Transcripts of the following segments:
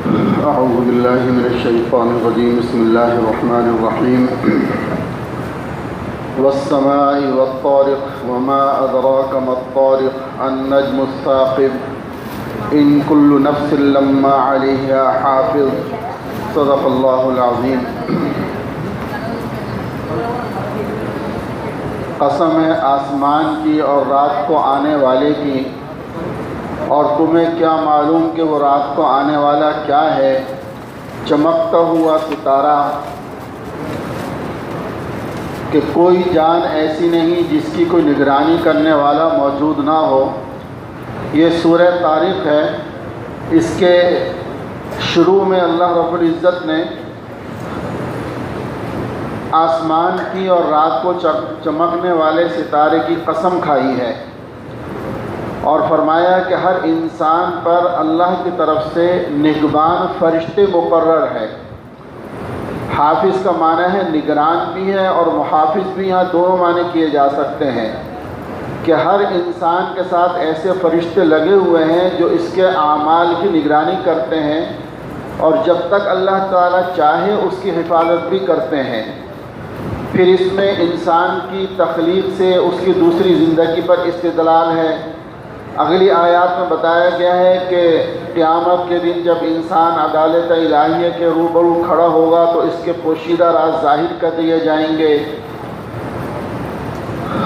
اعوذ باللہ من الشیطان الرجیم بسم اللہ الرحمن الرحیم والسماء والطارق وما ادراک ما الطارق النجم الثاقب ان كل نفس لما علیہا حافظ صدق اللہ العظیم۔ قسم ہے آسمان کی اور رات کو آنے والے کی، اور تمہیں کیا معلوم کہ وہ رات کو آنے والا کیا ہے؟ چمکتا ہوا ستارہ، کہ کوئی جان ایسی نہیں جس کی کوئی نگرانی کرنے والا موجود نہ ہو۔ یہ سورہ طارق ہے۔ اس کے شروع میں اللہ رب العزت نے آسمان کی اور رات کو چمکنے والے ستارے کی قسم کھائی ہے، اور فرمایا کہ ہر انسان پر اللہ کی طرف سے نگہبان فرشتے مقرر ہے۔ حافظ کا معنی ہے نگران بھی ہے اور محافظ بھی، یہاں دونوں معنی کیے جا سکتے ہیں کہ ہر انسان کے ساتھ ایسے فرشتے لگے ہوئے ہیں جو اس کے اعمال کی نگرانی کرتے ہیں، اور جب تک اللہ تعالیٰ چاہے اس کی حفاظت بھی کرتے ہیں۔ پھر اس میں انسان کی تخلیق سے اس کی دوسری زندگی پر استدلال ہے۔ اگلی آیات میں بتایا گیا ہے کہ قیامت کے دن جب انسان عدالت الہیہ کے روبرو کھڑا ہوگا تو اس کے پوشیدہ راز ظاہر کر دیے جائیں گے۔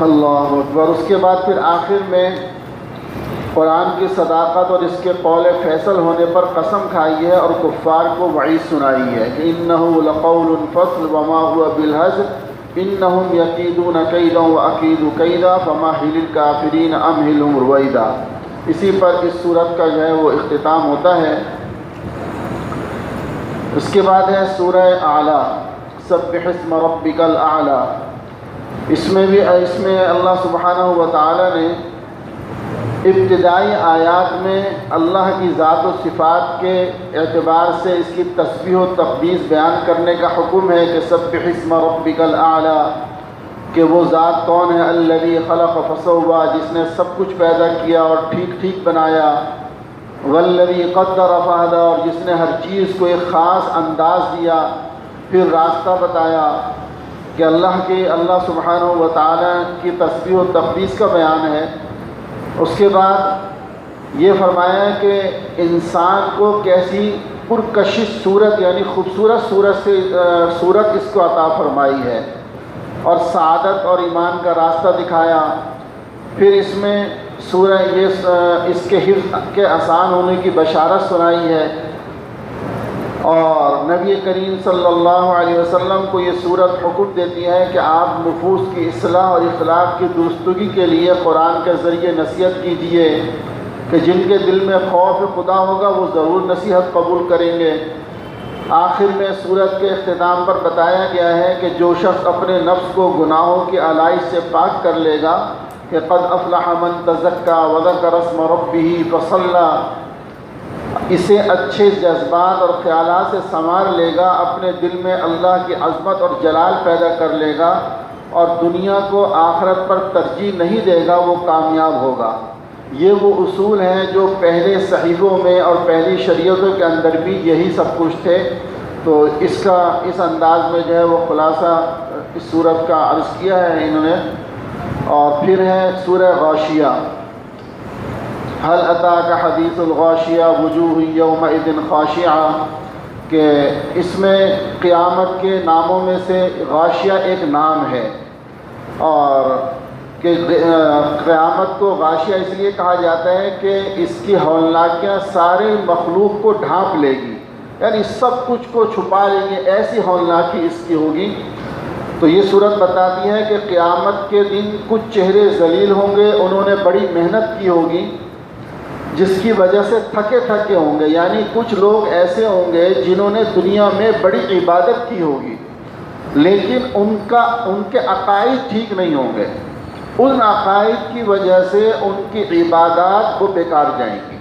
اللہ اکبر۔ اس کے بعد پھر آخر میں قرآن کی صداقت اور اس کے قول فیصل ہونے پر قسم کھائی ہے اور کفار کو وعید سنائی ہے کہ انہ لقول فصل وما هو بالهزل انہم یکیدون کیدا واکید کیدا فمہل الکافرین امہلہم رویدا۔ اسی پر اس صورت کا جو ہے وہ اختتام ہوتا ہے۔ اس کے بعد ہے سورہ اعلیٰ، سبح اسم ربک الاعلیٰ۔ اس میں اللہ سبحانہ و تعالی نے ابتدائی آیات میں اللہ کی ذات و صفات کے اعتبار سے اس کی تسبیح و تقدیس بیان کرنے کا حکم ہے کہ سبح اسم ربک الاعلیٰ، کہ وہ ذات کون ہے؟ الذی خلق فسوی، جس نے سب کچھ پیدا کیا اور ٹھیک ٹھیک بنایا، والذی قدر فہدی، اور جس نے ہر چیز کو ایک خاص انداز دیا، پھر راستہ بتایا کہ اللہ سبحانہ و تعالی کی تسبیح و تقدیس کا بیان ہے۔ اس کے بعد یہ فرمایا کہ انسان کو کیسی پرکشش صورت یعنی خوبصورت صورت اس کو عطا فرمائی ہے، اور سعادت اور ایمان کا راستہ دکھایا۔ پھر اس میں اس کے حفظ کے آسان ہونے کی بشارت سنائی ہے، اور نبی کریم صلی اللہ علیہ وسلم کو یہ صورت حکم دیتی ہے کہ آپ نفوس کی اصلاح اور اخلاق کی درستگی کے لیے قرآن کے ذریعے نصیحت کیجیے کہ جن کے دل میں خوف خدا ہوگا وہ ضرور نصیحت قبول کریں گے۔ آخر میں صورت کے اختتام پر بتایا گیا ہے کہ جو شخص اپنے نفس کو گناہوں کی آلائش سے پاک کر لے گا کہ قد افلح من تزکا وذکر اسم ربہ فصلی، اسے اچھے جذبات اور خیالات سے سنوار لے گا، اپنے دل میں اللہ کی عظمت اور جلال پیدا کر لے گا، اور دنیا کو آخرت پر ترجیح نہیں دے گا، وہ کامیاب ہوگا۔ یہ وہ اصول ہیں جو پہلے صحیفوں میں اور پہلی شریعتوں کے اندر بھی یہی سب کچھ تھے۔ تو اس انداز میں جو ہے وہ خلاصہ اس صورت کا عرض کیا ہے انہوں نے۔ اور پھر ہے سورہ غاشیہ، هل اتاک حدیث الغاشیہ وجوہ یومئذ خاشعہ، کہ اس میں قیامت کے ناموں میں سے غاشیہ ایک نام ہے، اور کہ قیامت کو غاشیہ اس لیے کہا جاتا ہے کہ اس کی ہولناکیاں سارے مخلوق کو ڈھانپ لے گی، یعنی سب کچھ کو چھپا لیں گے، ایسی ہولناکی اس کی ہوگی۔ تو یہ صورت بتاتی ہے کہ قیامت کے دن کچھ چہرے ذلیل ہوں گے، انہوں نے بڑی محنت کی ہوگی جس کی وجہ سے تھکے ہوں گے، یعنی کچھ لوگ ایسے ہوں گے جنہوں نے دنیا میں بڑی عبادت کی ہوگی لیکن ان کے عقائد ٹھیک نہیں ہوں گے، ان عقائد کی وجہ سے ان کی عبادات وہ بیکار جائیں گی،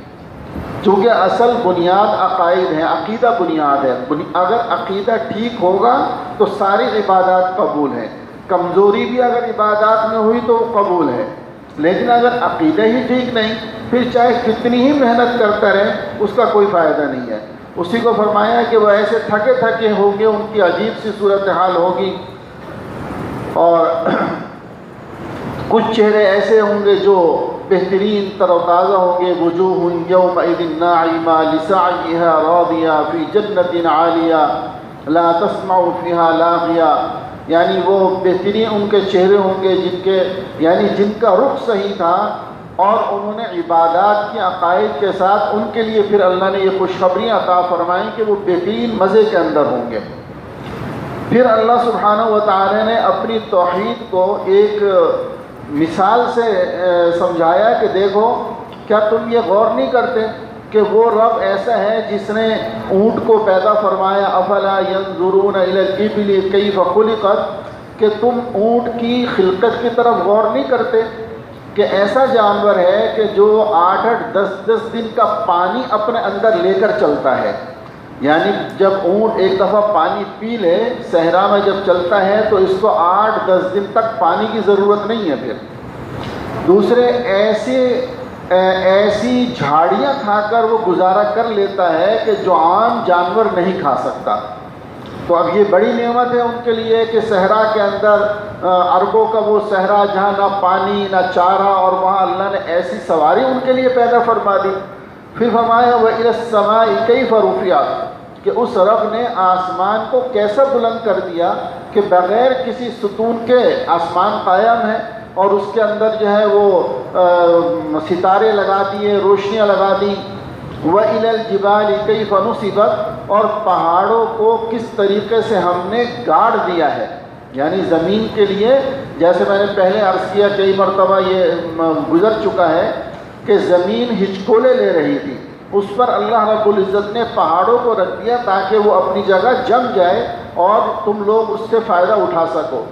چونکہ اصل بنیاد عقائد ہیں، عقیدہ بنیاد ہے۔ اگر عقیدہ ٹھیک ہوگا تو ساری عبادات قبول ہیں، کمزوری بھی اگر عبادات میں ہوئی تو وہ قبول ہے، لیکن اگر عقیدہ ہی ٹھیک نہیں پھر چاہے کتنی ہی محنت کرتا رہے اس کا کوئی فائدہ نہیں ہے۔ اسی کو فرمایا کہ وہ ایسے تھکے تھکے ہوں گے، ان کی عجیب سی صورتحال ہوگی، اور کچھ چہرے ایسے ہوں گے جو بہترین تر و تازہ ہوں گے، وجوہ یومئذ ناعمہ لسعیہا راضیہ فی جنت عالیہ لا تسمع فیہا لاغیہ، یعنی وہ بہترین ان کے چہرے ہوں گے جن کا رخ صحیح تھا اور انہوں نے عبادات کے عقائد کے ساتھ، ان کے لیے پھر اللہ نے یہ خوشخبریاں عطا فرمائیں کہ وہ بہترین مزے کے اندر ہوں گے۔ پھر اللہ سبحانہ و تعالی نے اپنی توحید کو ایک مثال سے سمجھایا کہ دیکھو، کیا تم یہ غور نہیں کرتے کہ وہ رب ایسا ہے جس نے اونٹ کو پیدا فرمایا، افلا ینظرون الی الابل کیف خلقت، کہ تم اونٹ کی خلقت کی طرف غور نہیں کرتے کہ ایسا جانور ہے کہ جو 8-8 10 دن کا پانی اپنے اندر لے کر چلتا ہے، یعنی جب اونٹ ایک دفعہ پانی پی لے صحرا میں جب چلتا ہے تو اس کو 8-10 دن تک پانی کی ضرورت نہیں ہے۔ پھر دوسرے ایسی جھاڑیاں کھا کر وہ گزارا کر لیتا ہے کہ جو عام جانور نہیں کھا سکتا۔ تو اب یہ بڑی نعمت ہے ان کے لیے کہ صحرا کے اندر، عربوں کا وہ صحرا جہاں نہ پانی نہ چارہ، اور وہاں اللہ نے ایسی سواری ان کے لیے پیدا فرما دی۔ پھر فرمایا وَإِلَى السَّمَاءِ كَيْفَ رُفِعَتْ، کہ اس رب نے آسمان کو کیسا بلند کر دیا کہ بغیر کسی ستون کے آسمان قائم ہے، اور اس کے اندر جو ہے وہ ستارے لگا دیے، روشنیاں لگا دی۔ وَإِلَى الْجِبَالِ كَيْفَ نُصِبَتْ، اور پہاڑوں کو کس طریقے سے ہم نے گاڑ دیا ہے، یعنی زمین کے لیے، جیسے میں نے پہلے عرض کیا، کئی مرتبہ یہ گزر چکا ہے کہ زمین ہچکولے لے رہی تھی، اس پر اللہ رب العزت نے پہاڑوں کو رکھ دیا تاکہ وہ اپنی جگہ جم جائے اور تم لوگ اس سے فائدہ اٹھا سکو۔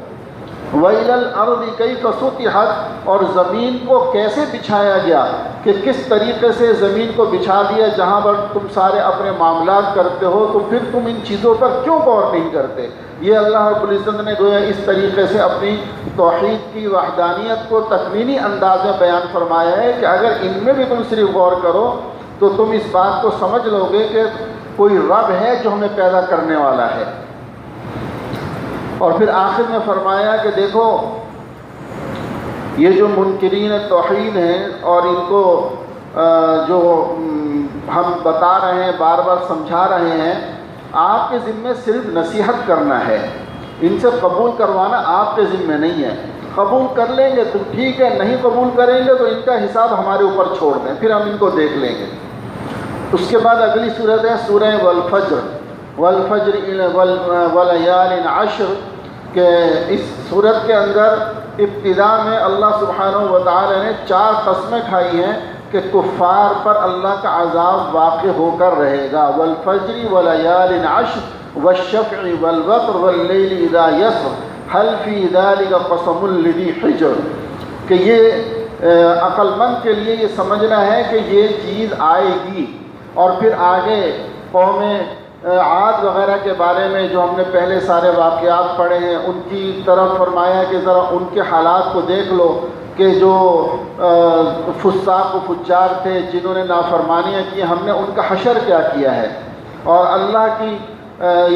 وَإِلَى الْأَرْضِ كَيْفَ سُطِحَتْ، اور زمین کو کیسے بچھایا گیا، کہ کس طریقے سے زمین کو بچھا دیا، جہاں پر تم سارے اپنے معاملات کرتے ہو، تو پھر تم ان چیزوں پر کیوں غور نہیں کرتے؟ یہ اللہ رب العزت نے گویا اس طریقے سے اپنی توحید کی وحدانیت کو تکوینی انداز میں بیان فرمایا ہے کہ اگر ان میں بھی تم صرف غور کرو تو تم اس بات کو سمجھ لو گے کہ کوئی رب ہے جو ہمیں پیدا کرنے والا ہے۔ اور پھر آخر میں فرمایا کہ دیکھو، یہ جو منکرین توحید ہیں اور ان کو جو ہم بتا رہے ہیں، بار بار سمجھا رہے ہیں، آپ کے ذمے صرف نصیحت کرنا ہے، ان سے قبول کروانا آپ کے ذمے نہیں ہے۔ قبول کر لیں گے تو ٹھیک ہے، نہیں قبول کریں گے تو ان کا حساب ہمارے اوپر چھوڑ دیں، پھر ہم ان کو دیکھ لیں گے۔ اس کے بعد اگلی صورت ہے سورہ والفجر ولیال عشر، کہ اس صورت کے اندر ابتدا میں اللہ سبحانہ و تعالی نے 4 قسمیں کھائی ہیں کہ کفار پر اللہ کا عذاب واقع ہو کر رہے گا۔ والفجر ولیال عشر والشفع والوتر واللیل اذا یسر هل فی ذلک قسم لذی حجر، کہ یہ عقل مند کے لیے یہ سمجھنا ہے کہ یہ چیز آئے گی۔ اور پھر آگے قوم عاد وغیرہ کے بارے میں جو ہم نے پہلے سارے واقعات پڑھے ہیں، ان کی طرف فرمایا کہ ذرا ان کے حالات کو دیکھ لو کہ جو فساق و فجار تھے، جنہوں نے نافرمانیاں کی، ہم نے ان کا حشر کیا کیا ہے۔ اور اللہ کی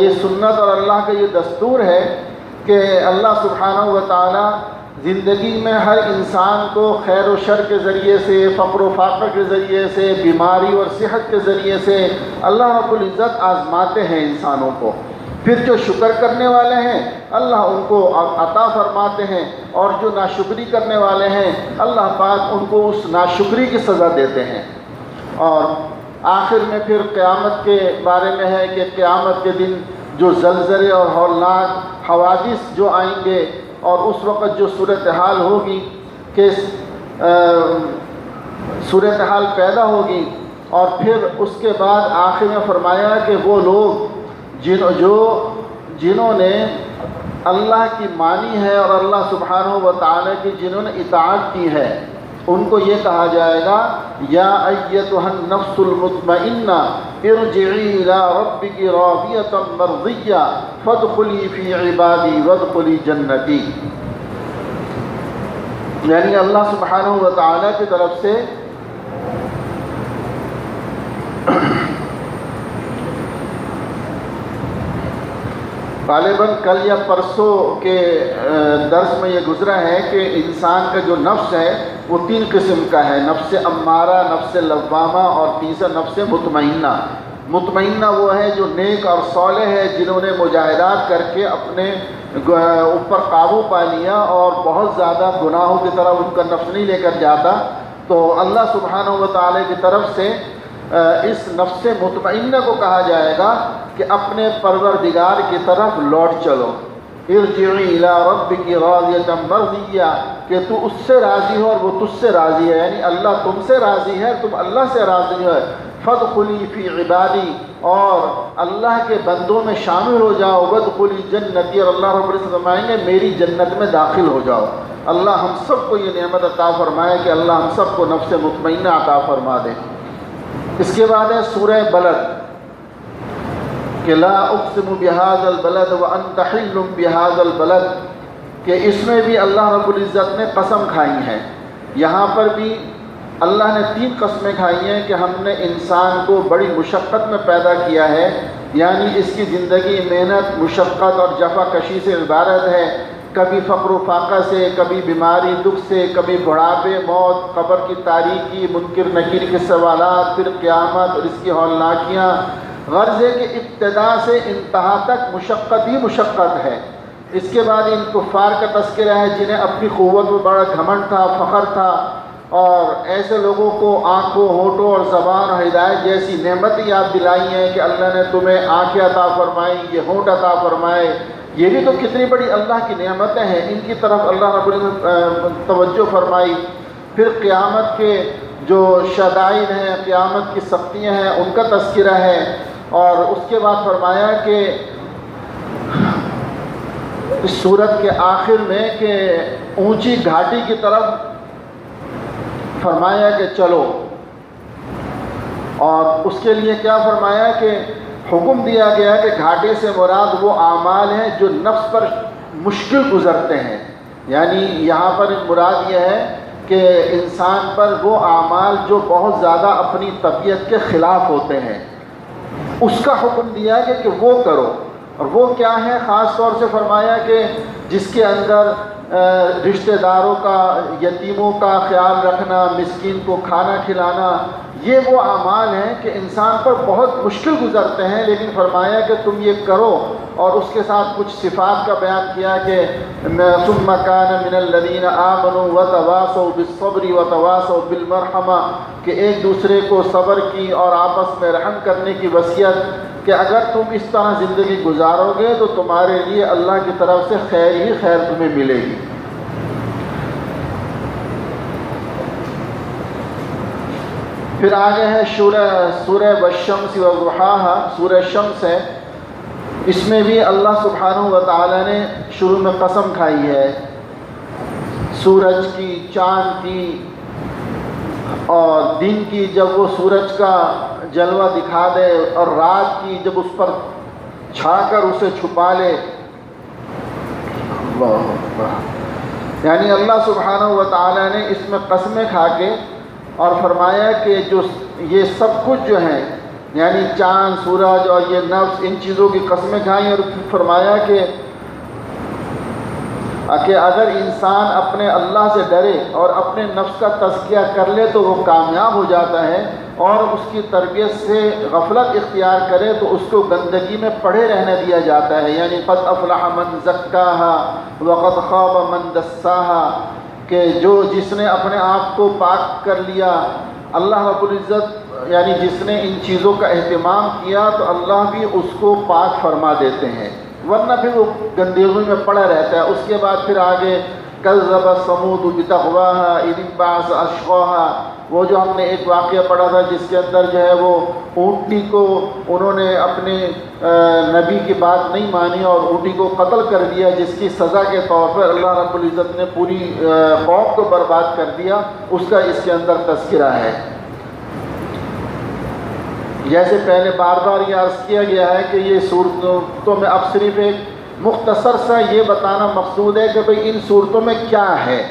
یہ سنت اور اللہ کا یہ دستور ہے کہ اللہ سبحانہ و تعالی زندگی میں ہر انسان کو خیر و شر کے ذریعے سے، فقر و فاقہ کے ذریعے سے، بیماری اور صحت کے ذریعے سے اللہ رب العزت آزماتے ہیں انسانوں کو۔ پھر جو شکر کرنے والے ہیں اللہ ان کو عطا فرماتے ہیں، اور جو ناشکری کرنے والے ہیں اللہ پاک ان کو اس ناشکری کی سزا دیتے ہیں۔ اور آخر میں پھر قیامت کے بارے میں ہے کہ قیامت کے دن جو زلزلے اور ہولناک حوادث جو آئیں گے، اور اس وقت جو صورتحال ہوگی کہ صورتحال پیدا ہوگی، اور پھر اس کے بعد آخر میں فرمایا کہ وہ لوگ جنہوں نے اللہ کی مانی ہے اور اللہ سبحانہ و تعالی کی جنہوں نے اطاعت کی ہے، ان کو یہ کہا جائے گا یا ایتھا النفس المطمئنہ ارجعی الی ربک راضیۃ مرضیہ فادخلی فی عبادی وادخلی جنتی، یعنی اللہ سبحانہ و تعالی کی طرف سے غالباً کل یا پرسوں کے درس میں یہ گزرا ہے کہ انسان کا جو نفس ہے وہ 3 قسم کا ہے، نفس امارہ، نفس لوامہ اور تیسرا نفس مطمئنہ۔ مطمئنہ وہ ہے جو نیک اور صالح ہے، جنہوں نے مجاہدات کر کے اپنے اوپر قابو پا لیا اور بہت زیادہ گناہوں کی طرف ان کا نفس نہیں لے کر جاتا۔ تو اللہ سبحانہ و تعالی کی طرف سے اس نفس مطمئنہ کو کہا جائے گا کہ اپنے پروردگار کی طرف لوٹ چلو، ارجعی الی ربک راضیۃ مرضیہ، کہ تو اس سے راضی ہو اور وہ تجھ سے راضی ہے، یعنی اللہ تم سے راضی ہے، تم اللہ سے راضی ہو۔ فادخلی فی عبادی، اور اللہ کے بندوں میں شامل ہو جاؤ، وادخلی جنتی، اور اللہ رب العزت فرمائیں گے میری جنت میں داخل ہو جاؤ۔ اللہ ہم سب کو یہ نعمت عطا فرمائے کہ اللہ ہم سب کو نفس مطمئنہ عطا فرما دے۔ اس کے بعد ہے سورہ بلد کہ لا اقسم بہذا البلد وانت حل بہذا البلد، کہ اس میں بھی اللہ رب العزت نے قسم کھائی ہے۔ یہاں پر بھی اللہ نے 3 قسمیں کھائی ہیں کہ ہم نے انسان کو بڑی مشقت میں پیدا کیا ہے، یعنی اس کی زندگی محنت، مشقت اور جفا کشی سے عبارت ہے، کبھی فقر و فاقہ سے، کبھی بیماری دکھ سے، کبھی بڑھاپے، موت، قبر کی تاریکی، منکر نکیر کے سوالات، پھر قیامت اور اس کی ہولناکیاں۔ غرض ہے کہ ابتدا سے انتہا تک مشقت ہی مشقت ہے۔ اس کے بعد ان کفار کا تذکرہ ہے جنہیں اپنی قوت میں بڑا گھمنڈ تھا، فخر تھا، اور ایسے لوگوں کو آنکھوں، ہونٹوں اور زبان اور ہدایت جیسی نعمت یاد دلائی ہیں کہ اللہ نے تمہیں آنکھیں عطا فرمائی، یہ ہونٹ عطا فرمائے، یہ بھی تو کتنی بڑی اللہ کی نعمتیں ہیں، ان کی طرف اللہ رب العزت توجہ فرمائی۔ پھر قیامت کے جو شدائد ہیں، قیامت کی سختیاں ہیں، ان کا تذکرہ ہے، اور اس کے بعد فرمایا کہ اس سورت کے آخر میں کہ اونچی گھاٹی کی طرف فرمایا کہ چلو، اور اس کے لیے کیا فرمایا کہ حکم دیا گیا کہ گھاٹی سے مراد وہ اعمال ہیں جو نفس پر مشکل گزرتے ہیں، یعنی یہاں پر مراد یہ ہے کہ انسان پر وہ اعمال جو بہت زیادہ اپنی طبیعت کے خلاف ہوتے ہیں اس کا حکم دیا گیا کہ وہ کرو۔ اور وہ کیا ہے؟ خاص طور سے فرمایا کہ جس کے اندر رشتہ داروں کا، یتیموں کا خیال رکھنا، مسکین کو کھانا کھلانا، یہ وہ اعمال ہیں کہ انسان پر بہت مشکل گزرتے ہیں، لیکن فرمایا کہ تم یہ کرو، اور اس کے ساتھ کچھ صفات کا بیان کیا کہ ثم كان من الذين آمنوا وتواصوا بالصبر وتواصوا بالمرحمہ، کہ ایک دوسرے کو صبر کی اور آپس میں رحم کرنے کی وصیت، کہ اگر تم اس طرح زندگی گزارو گے تو تمہارے لیے اللہ کی طرف سے خیر ہی خیر تمہیں ملے گی۔ پھر آگے ہے سورہ والشمس وضحاہا، سورہ شمس ہے، اس میں بھی اللہ سبحانہ و تعالی نے شروع میں قسم کھائی ہے سورج کی، چاند کی اور دن کی جب وہ سورج کا جلوہ دکھا دے، اور رات کی جب اس پر چھا کر اسے چھپا لے۔ اللہ اکبر، یعنی اللہ سبحانہ و تعالی نے اس میں قسمیں کھا کے اور فرمایا کہ جو یہ سب کچھ جو ہیں، یعنی چاند، سورج اور یہ نفس، ان چیزوں کی قسمیں کھائیں، اور فرمایا کہ اگر انسان اپنے اللہ سے ڈرے اور اپنے نفس کا تزکیہ کر لے تو وہ کامیاب ہو جاتا ہے، اور اس کی تربیت سے غفلت اختیار کرے تو اس کو گندگی میں پڑے رہنے دیا جاتا ہے، یعنی قد افلح من زکاہا وقد خاب من دساہا، کہ جس نے اپنے آپ کو پاک کر لیا، اللہ رب العزت یعنی جس نے ان چیزوں کا اہتمام کیا تو اللہ بھی اس کو پاک فرما دیتے ہیں، ورنہ پھر وہ گندگی میں پڑا رہتا ہے۔ اس کے بعد پھر آگے کذب ثمود بتقواہا اذ انبعث اشقاہا، وہ جو ہم نے ایک واقعہ پڑھا تھا جس کے اندر جو ہے وہ اونٹنی کو انہوں نے اپنے نبی کی بات نہیں مانی اور اونٹنی کو قتل کر دیا، جس کی سزا کے طور پر اللہ رب العزت نے پوری قوم کو برباد کر دیا، اس کا اس کے اندر تذکرہ ہے۔ جیسے پہلے بار بار یہ عرض کیا گیا ہے کہ یہ صورتوں میں اب صرف ایک مختصر سا یہ بتانا مقصود ہے کہ بھئی ان صورتوں میں کیا ہے،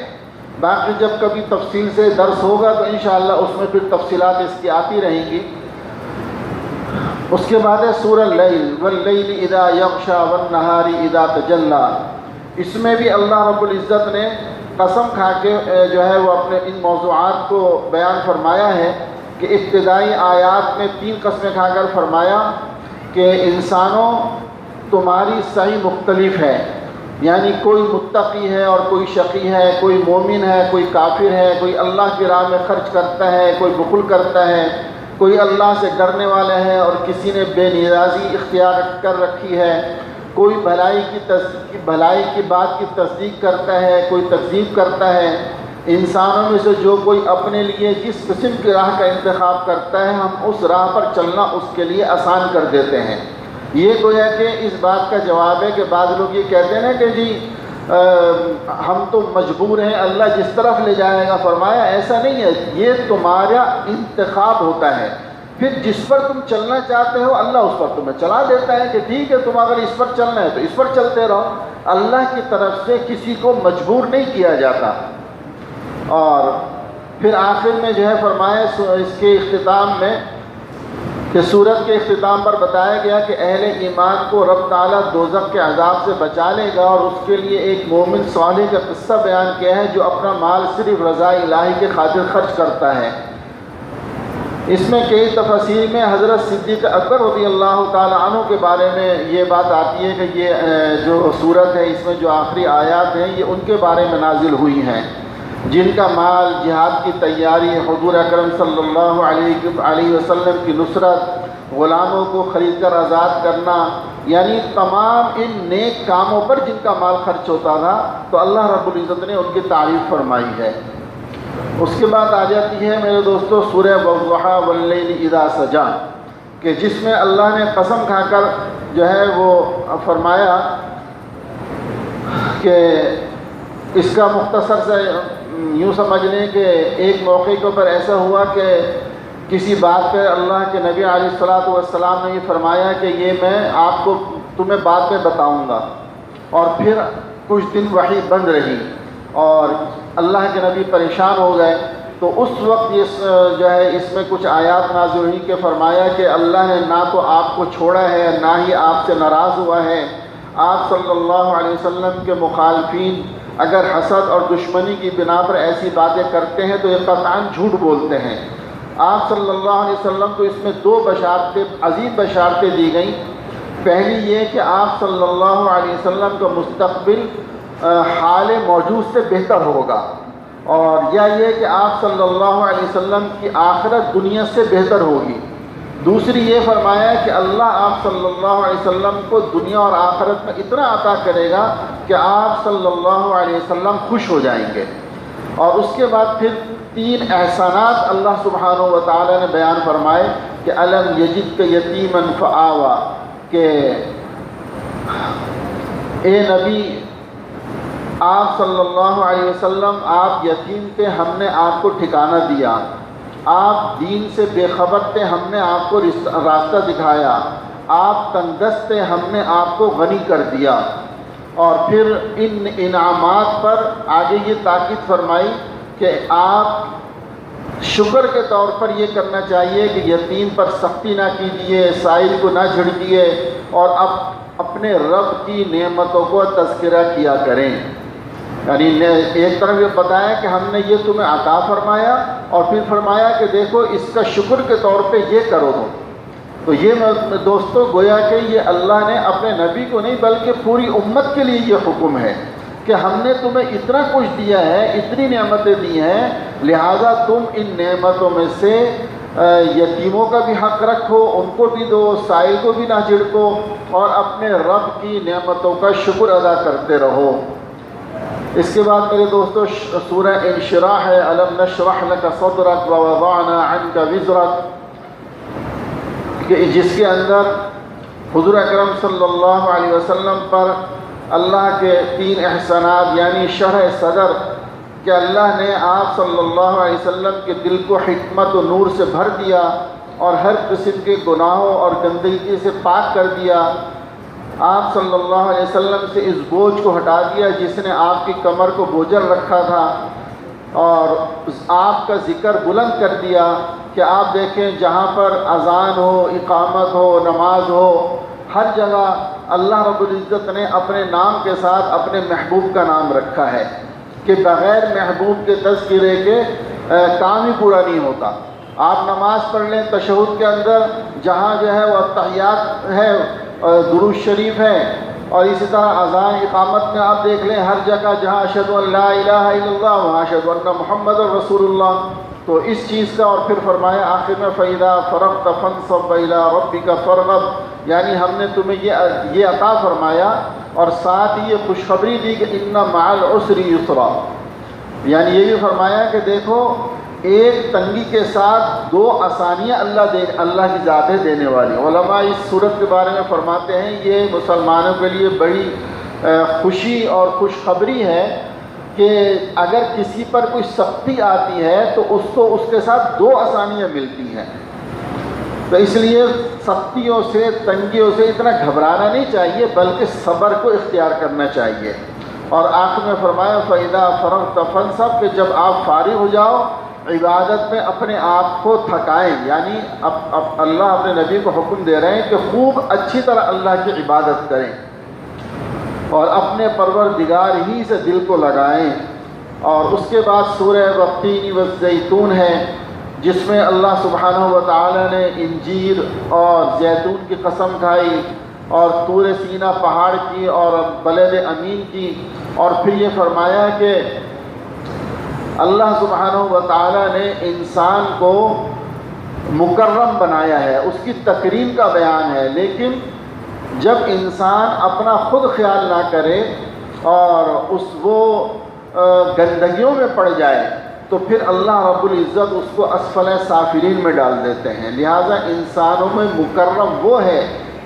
باقی جب کبھی تفصیل سے درس ہوگا تو انشاءاللہ اس میں پھر تفصیلات اس کی آتی رہیں گی۔ اس کے بعد ہے سورہ اللیل، واللیل اذا یغشا والنہار اذا تجلی۔ اس میں بھی اللہ رب العزت نے قسم کھا کے جو ہے وہ اپنے ان موضوعات کو بیان فرمایا ہے کہ ابتدائی آیات میں 3 قسمیں کھا کر فرمایا کہ انسانوں تمہاری سعی مختلف ہے، یعنی کوئی متقی ہے اور کوئی شقی ہے، کوئی مومن ہے، کوئی کافر ہے، کوئی اللہ کی راہ میں خرچ کرتا ہے، کوئی بخل کرتا ہے، کوئی اللہ سے ڈرنے والا ہے اور کسی نے بے نیازی اختیار کر رکھی ہے، کوئی بھلائی کی بات کی تصدیق کرتا ہے، کوئی تکذیب کرتا ہے۔ انسانوں میں سے جو کوئی اپنے لیے جس قسم کی راہ کا انتخاب کرتا ہے، ہم اس راہ پر چلنا اس کے لیے آسان کر دیتے ہیں۔ یہ گویا کہ اس بات کا جواب ہے کہ بعض لوگ یہ کہتے ہیں نا کہ جی ہم تو مجبور ہیں، اللہ جس طرف لے جائے گا۔ فرمایا ایسا نہیں ہے، یہ تمہارا انتخاب ہوتا ہے، پھر جس پر تم چلنا چاہتے ہو اللہ اس پر تمہیں چلا دیتا ہے کہ ٹھیک ہے تم اگر اس پر چلنا ہے تو اس پر چلتے رہو۔ اللہ کی طرف سے کسی کو مجبور نہیں کیا جاتا۔ اور پھر آخر میں جو ہے فرمایا اس کے اختتام میں کہ سورت کے اختتام پر بتایا گیا کہ اہل ایمان کو رب تعالیٰ دوزخ کے عذاب سے بچا لے گا، اور اس کے لیے ایک مومن صالح کا قصہ بیان کیا ہے جو اپنا مال صرف رضا الہی کے خاطر خرچ کرتا ہے۔ اس میں کئی تفاسیر میں حضرت صدیق اکبر رضی اللہ تعالیٰ عنہ کے بارے میں یہ بات آتی ہے کہ یہ جو سورت ہے اس میں جو آخری آیات ہیں یہ ان کے بارے میں نازل ہوئی ہیں جن کا مال جہاد کی تیاری، حضور اکرم صلی اللہ علیہ وسلم کی نصرت، غلاموں کو خرید کر آزاد کرنا، یعنی تمام ان نیک کاموں پر جن کا مال خرچ ہوتا تھا تو اللہ رب العزت نے ان کی تعریف فرمائی ہے۔ اس کے بعد آ جاتی ہے میرے دوستو سورہ والضحیٰ واللیل اذا سجا، کہ جس میں اللہ نے قسم کھا کر جو ہے وہ فرمایا کہ اس کا مختصر سے یوں سمجھ لیں کہ ایک موقع کے اوپر ایسا ہوا کہ کسی بات پہ اللہ کے نبی علیہ الصلوۃ والسلام نے یہ فرمایا کہ یہ میں آپ کو تمہیں بعد میں بتاؤں گا، اور پھر کچھ دن وحی بند رہی اور اللہ کے نبی پریشان ہو گئے۔ تو اس وقت یہ جو ہے اس میں کچھ آیات نازل ہوئی کہ فرمایا کہ اللہ نے نہ تو آپ کو چھوڑا ہے نہ ہی آپ سے ناراض ہوا ہے۔ آپ صلی اللہ علیہ وسلم کے مخالفین اگر حسد اور دشمنی کی بنا پر ایسی باتیں کرتے ہیں تو یہ قطعاً جھوٹ بولتے ہیں۔ آپ صلی اللہ علیہ وسلم کو اس میں 2 بشارتیں، عظیم بشارتیں دی گئیں۔ پہلی یہ کہ آپ صلی اللہ علیہ وسلم کا مستقبل حال موجود سے بہتر ہوگا، اور یا یہ کہ آپ صلی اللہ علیہ وسلم کی آخرت دنیا سے بہتر ہوگی۔ دوسری یہ فرمایا کہ اللہ آپ صلی اللہ علیہ وسلم کو دنیا اور آخرت میں اتنا عطا کرے گا کہ آپ صلی اللہ علیہ وسلم خوش ہو جائیں گے۔ اور اس کے بعد پھر 3 احسانات اللہ سبحانہ و تعالی نے بیان فرمائے کہ الم یجدک یتیما فآویٰ، کہ اے نبی آپ صلی اللہ علیہ وسلم آپ یتیم تھے، ہم نے آپ کو ٹھکانہ دیا، آپ دین سے بے خبر تھے، ہم نے آپ کو راستہ دکھایا، آپ تنگدست تھے، ہم نے آپ کو غنی کر دیا۔ اور پھر ان انعامات پر آگے یہ تاکید فرمائی کہ آپ شکر کے طور پر یہ کرنا چاہیے کہ یتیم پر سختی نہ کیجیے، سائل کو نہ جھڑکیے، اور اپنے رب کی نعمتوں کو تذکرہ کیا کریں۔ یعنی ایک طرف یہ بتایا کہ ہم نے یہ تمہیں عطا فرمایا، اور پھر فرمایا کہ دیکھو اس کا شکر کے طور پہ یہ کرو تم۔ تو یہ دوستو گویا کہ یہ اللہ نے اپنے نبی کو نہیں بلکہ پوری امت کے لیے یہ حکم ہے کہ ہم نے تمہیں اتنا کچھ دیا ہے، اتنی نعمتیں دی ہیں، لہذا تم ان نعمتوں میں سے یتیموں کا بھی حق رکھو، ان کو بھی دو، سائل کو بھی نہ جھڑکو، اور اپنے رب کی نعمتوں کا شکر ادا کرتے رہو۔ اس کے بعد میرے دوستو سورہ انشراح ہے، الم نشرح لک صدرک ووضعنا عنک وزرک، کہ جس کے اندر حضور اکرم صلی اللہ علیہ وسلم پر اللہ کے 3 احسانات یعنی شرح صدر، کہ اللہ نے آپ صلی اللہ علیہ وسلم کے دل کو حکمت و نور سے بھر دیا اور ہر قسم کے گناہوں اور گندگی سے پاک کر دیا۔ آپ صلی اللہ علیہ وسلم سے اس بوجھ کو ہٹا دیا جس نے آپ کی کمر کو بوجھل رکھا تھا، اور آپ کا ذکر بلند کر دیا، کہ آپ دیکھیں جہاں پر اذان ہو، اقامت ہو، نماز ہو، ہر جگہ اللہ رب العزت نے اپنے نام کے ساتھ اپنے محبوب کا نام رکھا ہے کہ بغیر محبوب کے تذکرے کے کام ہی پورا نہیں ہوتا۔ آپ نماز پڑھ لیں، تشہد کے اندر جہاں جو ہے وہ اتحیات ہے، درود شریف ہے، اور اسی طرح اذان اقامت میں آپ دیکھ لیں ہر جگہ جہاں اشہد ان لا الہ الا اللہ وہاں اشہد ان محمد رسول اللہ۔ تو اس چیز کا اور پھر فرمایا آخر میں فَإِذَا فَرَغْتَ فَانصَبْ وَإِلَىٰ رَبِّكَ فَارْغَب، یعنی ہم نے تمہیں یہ عطا فرمایا اور ساتھ ہی یہ خوشخبری دی کہ اِنَّ مَعَ الْعُسْرِ يُسْرًا، یعنی یہ بھی فرمایا کہ دیکھو ایک تنگی کے ساتھ دو آسانیاں اللہ کی ذات ہے دینے والی۔ علماء اس صورت کے بارے میں فرماتے ہیں یہ مسلمانوں کے لیے بڑی خوشی اور خوشخبری ہے کہ اگر کسی پر کوئی سختی آتی ہے تو اس کو اس کے ساتھ دو آسانیاں ملتی ہیں۔ تو اس لیے سختیوں سے، تنگیوں سے اتنا گھبرانا نہیں چاہیے بلکہ صبر کو اختیار کرنا چاہیے۔ اور آخر میں فرمایا فَإِذَا فَرَغْتَ فَانصَبْ، کہ جب آپ فارغ ہو جاؤ عبادت میں اپنے آپ کو تھکائیں، یعنی اب اللہ اپنے نبی کو حکم دے رہے ہیں کہ خوب اچھی طرح اللہ کی عبادت کریں اور اپنے پروردگار ہی سے دل کو لگائیں۔ اور اس کے بعد سورہ والتین والزیتون ہے جس میں اللہ سبحانہ و تعالی نے انجیر اور زیتون کی قسم کھائی اور طور سینا پہاڑ کی اور بلد امین کی، اور پھر یہ فرمایا کہ اللہ سبحانہ و تعالی نے انسان کو مکرم بنایا ہے، اس کی تکریم کا بیان ہے، لیکن جب انسان اپنا خود خیال نہ کرے اور وہ گندگیوں میں پڑ جائے تو پھر اللہ رب العزت اس کو اسفل سافلین میں ڈال دیتے ہیں۔ لہٰذا انسانوں میں مکرم وہ ہے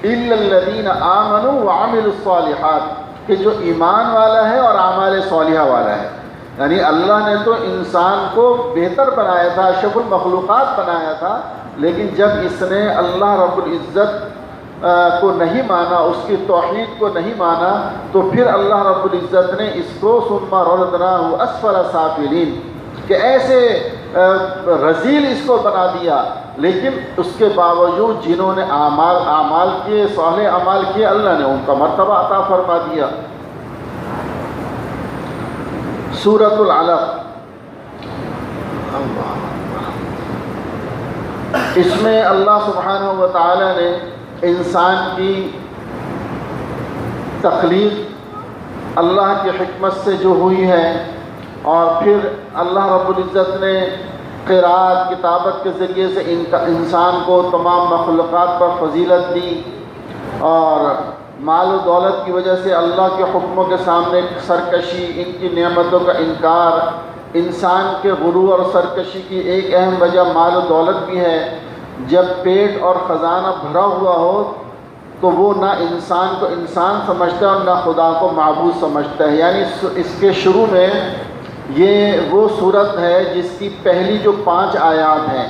الا الذین آمنوا وعملوا الصالحات، کہ جو ایمان والا ہے اور اعمال صالحہ والا ہے۔ یعنی اللہ نے تو انسان کو بہتر بنایا تھا، اشرف المخلوقات بنایا تھا، لیکن جب اس نے اللہ رب العزت کو نہیں مانا، اس کی توحید کو نہیں مانا، تو پھر اللہ رب العزت نے اس کو ثم رددناہ اسفل سافلین، کہ ایسے رذیل اس کو بنا دیا۔ لیکن اس کے باوجود جنہوں نے اعمال کیے، صالح اعمال کیے، اللہ نے ان کا مرتبہ عطا فرما دیا۔ سورۃ العلق، اس میں اللہ سبحانہ و تعالی نے انسان کی تخلیق اللہ کی حکمت سے جو ہوئی ہے، اور پھر اللہ رب العزت نے قراءت کتابت کے ذریعے سے انسان کو تمام مخلوقات پر فضیلت دی، اور مال و دولت کی وجہ سے اللہ کے حکموں کے سامنے سرکشی، ان کی نعمتوں کا انکار، انسان کے غرور اور سرکشی کی ایک اہم وجہ مال و دولت بھی ہے۔ جب پیٹ اور خزانہ بھرا ہوا ہو تو وہ نہ انسان کو انسان سمجھتا ہے اور نہ خدا کو معبود سمجھتا ہے۔ یعنی اس کے شروع میں یہ وہ صورت ہے جس کی پہلی جو 5 آیات ہیں،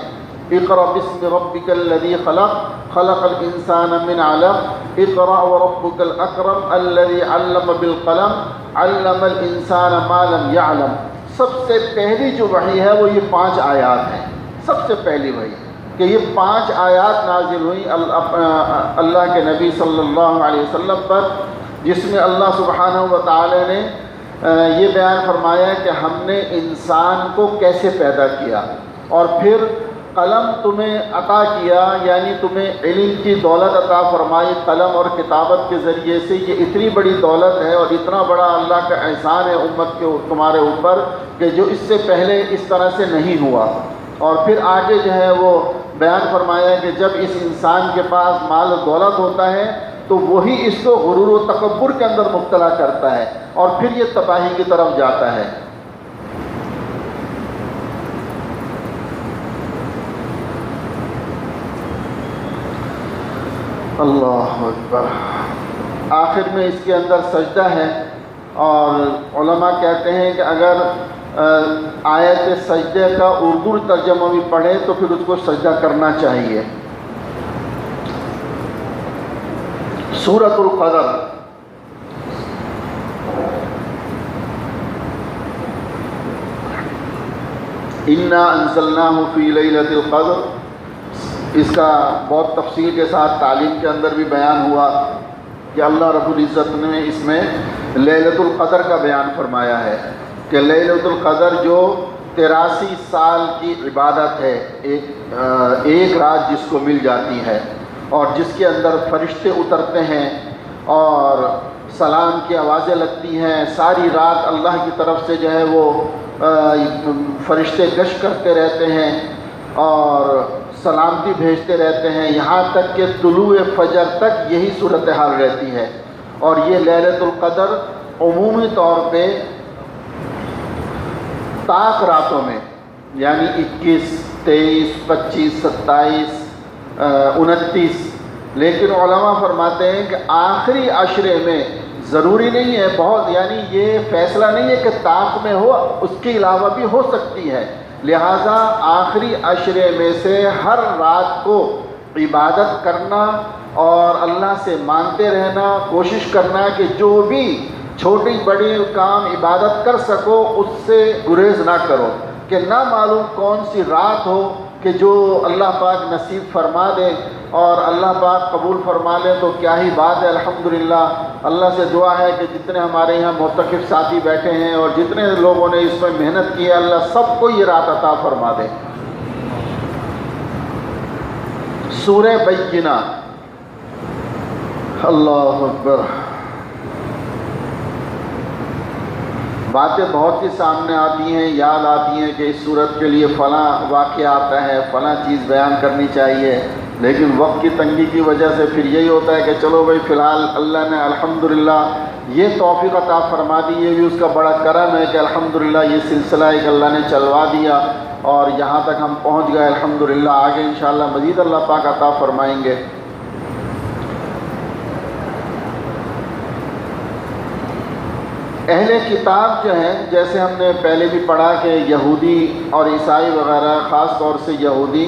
اقرأ بسم ربک الذی خلق خلق الانسان من علق اقرأ وربک الاکرم الذی علم بالقلم علم الانسان ما لم یعلم۔ سب سے پہلی جو وحی ہے وہ یہ 5 آیات ہیں، سب سے پہلی وحی کہ یہ 5 آیات نازل ہوئی اللہ کے نبی صلی اللہ علیہ وسلم پر، جس میں اللہ سبحانہ و تعالی نے یہ بیان فرمایا کہ ہم نے انسان کو کیسے پیدا کیا، اور پھر قلم تمہیں عطا کیا، یعنی تمہیں علم کی دولت عطا فرمائی قلم اور کتابت کے ذریعے سے۔ یہ اتنی بڑی دولت ہے اور اتنا بڑا اللہ کا احسان ہے امت کے تمہارے اوپر کہ جو اس سے پہلے اس طرح سے نہیں ہوا۔ اور پھر آگے جو ہے وہ بیان فرمایا کہ جب اس انسان کے پاس مال و دولت ہوتا ہے تو وہی اس کو غرور و تکبر کے اندر مبتلا کرتا ہے اور پھر یہ تباہی کی طرف جاتا ہے۔ اللہ اکبر۔ آخر میں اس کے اندر سجدہ ہے، اور علماء کہتے ہیں کہ اگر آیت سجدے کا اردو ترجمہ بھی پڑھے تو پھر اس کو سجدہ کرنا چاہیے۔ سورۃ القدر، انا انزلناہ فی لیلۃ القدر، اس کا بہت تفصیل کے ساتھ تعلیم کے اندر بھی بیان ہوا کہ اللہ رب العزت نے اس میں لیلۃ القدر کا بیان فرمایا ہے کہ لیلۃ القدر جو 83 سال کی عبادت ہے، ایک رات جس کو مل جاتی ہے اور جس کے اندر فرشتے اترتے ہیں اور سلام کی آوازیں لگتی ہیں، ساری رات اللہ کی طرف سے جو ہے وہ فرشتے گشت کرتے رہتے ہیں اور سلامتی بھیجتے رہتے ہیں، یہاں تک کہ طلوع فجر تک یہی صورتحال رہتی ہے۔ اور یہ لیلۃ القدر عمومی طور پہ طاق راتوں میں، یعنی 21، 23، 25، 27، 29، لیکن علماء فرماتے ہیں کہ آخری عشرے میں ضروری نہیں ہے بہت، یعنی یہ فیصلہ نہیں ہے کہ طاق میں ہو، اس کے علاوہ بھی ہو سکتی ہے، لہٰذا آخری عشرے میں سے ہر رات کو عبادت کرنا اور اللہ سے مانگتے رہنا، کوشش کرنا کہ جو بھی چھوٹی بڑی کام عبادت کر سکو اس سے گریز نہ کرو، کہ نہ معلوم کون سی رات ہو کہ جو اللہ پاک نصیب فرما دے اور اللہ پاک قبول فرما لے تو کیا ہی بات ہے۔ الحمدللہ اللہ سے دعا ہے کہ جتنے ہمارے یہاں معتکف ساتھی بیٹھے ہیں اور جتنے لوگوں نے اس میں محنت کی ہے، اللہ سب کو یہ رات عطا فرما دے۔ سورہ بینہ، اللہ اکبر، باتیں بہت سی سامنے آتی ہیں، یاد آتی ہیں کہ اس صورت کے لیے فلاں واقعہ آتا ہے، فلاں چیز بیان کرنی چاہیے، لیکن وقت کی تنگی کی وجہ سے پھر یہی ہوتا ہے کہ چلو بھائی فی الحال اللہ نے الحمدللہ یہ توفیق عطا فرما دی، یہ بھی اس کا بڑا کرم ہے کہ الحمدللہ یہ سلسلہ ایک اللہ نے چلوا دیا اور یہاں تک ہم پہنچ گئے الحمدللہ، آگے انشاءاللہ مزید اللہ پاک عطا فرمائیں گے۔ اہل کتاب جو ہیں، جیسے ہم نے پہلے بھی پڑھا کہ یہودی اور عیسائی وغیرہ، خاص طور سے یہودی،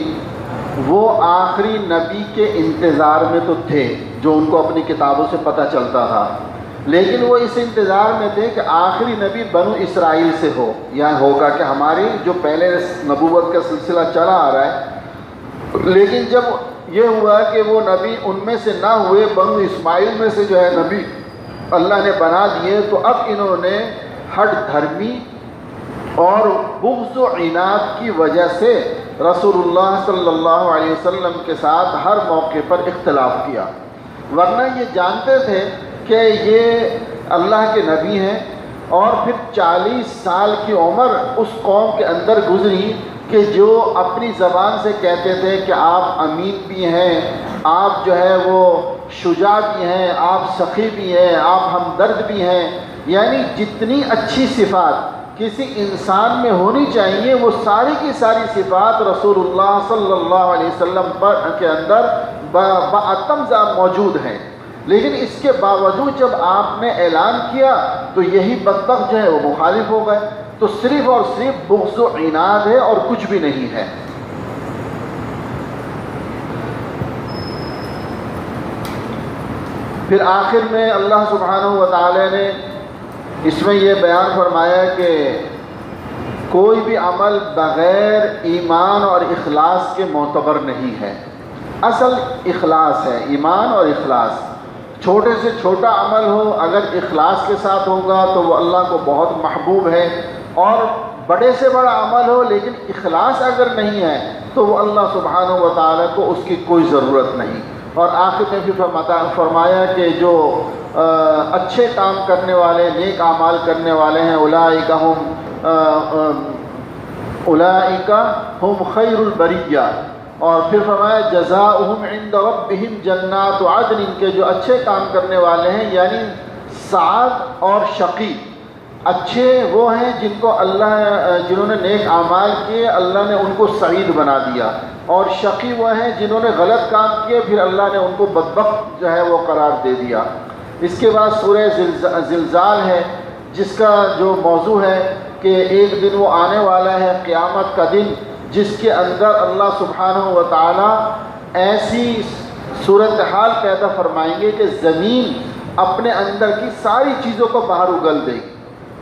وہ آخری نبی کے انتظار میں تو تھے جو ان کو اپنی کتابوں سے پتہ چلتا تھا، لیکن وہ اس انتظار میں تھے کہ آخری نبی بنو اسرائیل سے ہو، یا ہوگا کہ ہماری جو پہلے نبوت کا سلسلہ چلا آ رہا ہے، لیکن جب یہ ہوا کہ وہ نبی ان میں سے نہ ہوئے، بنو اسماعیل میں سے جو ہے نبی اللہ نے بنا دیے، تو اب انہوں نے ہٹ دھرمی اور بغض و عناد کی وجہ سے رسول اللہ صلی اللہ علیہ وسلم کے ساتھ ہر موقع پر اختلاف کیا، ورنہ یہ جانتے تھے کہ یہ اللہ کے نبی ہیں، اور پھر 40 سال کی عمر اس قوم کے اندر گزری کہ جو اپنی زبان سے کہتے تھے کہ آپ امین بھی ہیں، آپ جو ہے وہ شجاع بھی ہیں، آپ سخی بھی ہیں، آپ ہمدرد بھی ہیں، یعنی جتنی اچھی صفات کسی انسان میں ہونی چاہیے وہ ساری کی ساری صفات رسول اللہ صلی اللہ علیہ وسلم کے اندر باتم موجود ہیں، لیکن اس کے باوجود جب آپ نے اعلان کیا تو یہی بدبخت جو ہے وہ مخالف ہو گئے، تو صرف اور صرف بغض و عناد ہے اور کچھ بھی نہیں ہے۔ پھر آخر میں اللہ سبحانہ و تعالی نے اس میں یہ بیان فرمایا کہ کوئی بھی عمل بغیر ایمان اور اخلاص کے معتبر نہیں ہے۔ اصل اخلاص ہے، ایمان اور اخلاص۔ چھوٹے سے چھوٹا عمل ہو، اگر اخلاص کے ساتھ ہوگا تو وہ اللہ کو بہت محبوب ہے، اور بڑے سے بڑا عمل ہو لیکن اخلاص اگر نہیں ہے تو وہ اللہ سبحانہ و تعالیٰ کو اس کی کوئی ضرورت نہیں۔ اور آخر میں بھی فرمایا کہ جو اچھے کام کرنے والے، نیک اعمال کرنے والے ہیں، اولئک ہم خیر البریہ، اور پھر فرمایا جزاؤہم عند ربہم جنات عدن، کے جو اچھے کام کرنے والے ہیں یعنی سعد اور شقی، اچھے وہ ہیں جن کو جنہوں نے نیک اعمال کیے اللہ نے ان کو سعید بنا دیا، اور شقی وہ ہیں جنہوں نے غلط کام کیے پھر اللہ نے ان کو بدبخت جو ہے وہ قرار دے دیا۔ اس کے بعد سورہ زلزال ہے، جس کا جو موضوع ہے کہ ایک دن وہ آنے والا ہے، قیامت کا دن، جس کے اندر اللہ سبحانہ و تعالیٰ ایسی صورتحال پیدا فرمائیں گے کہ زمین اپنے اندر کی ساری چیزوں کو باہر اگل دے گی،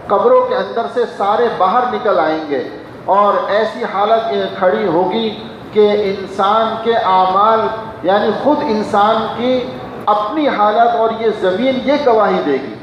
قبروں کے اندر سے سارے باہر نکل آئیں گے، اور ایسی حالت کھڑی ہوگی کہ انسان کے اعمال یعنی خود انسان کی اپنی حالت اور یہ زمین یہ گواہی دے گی.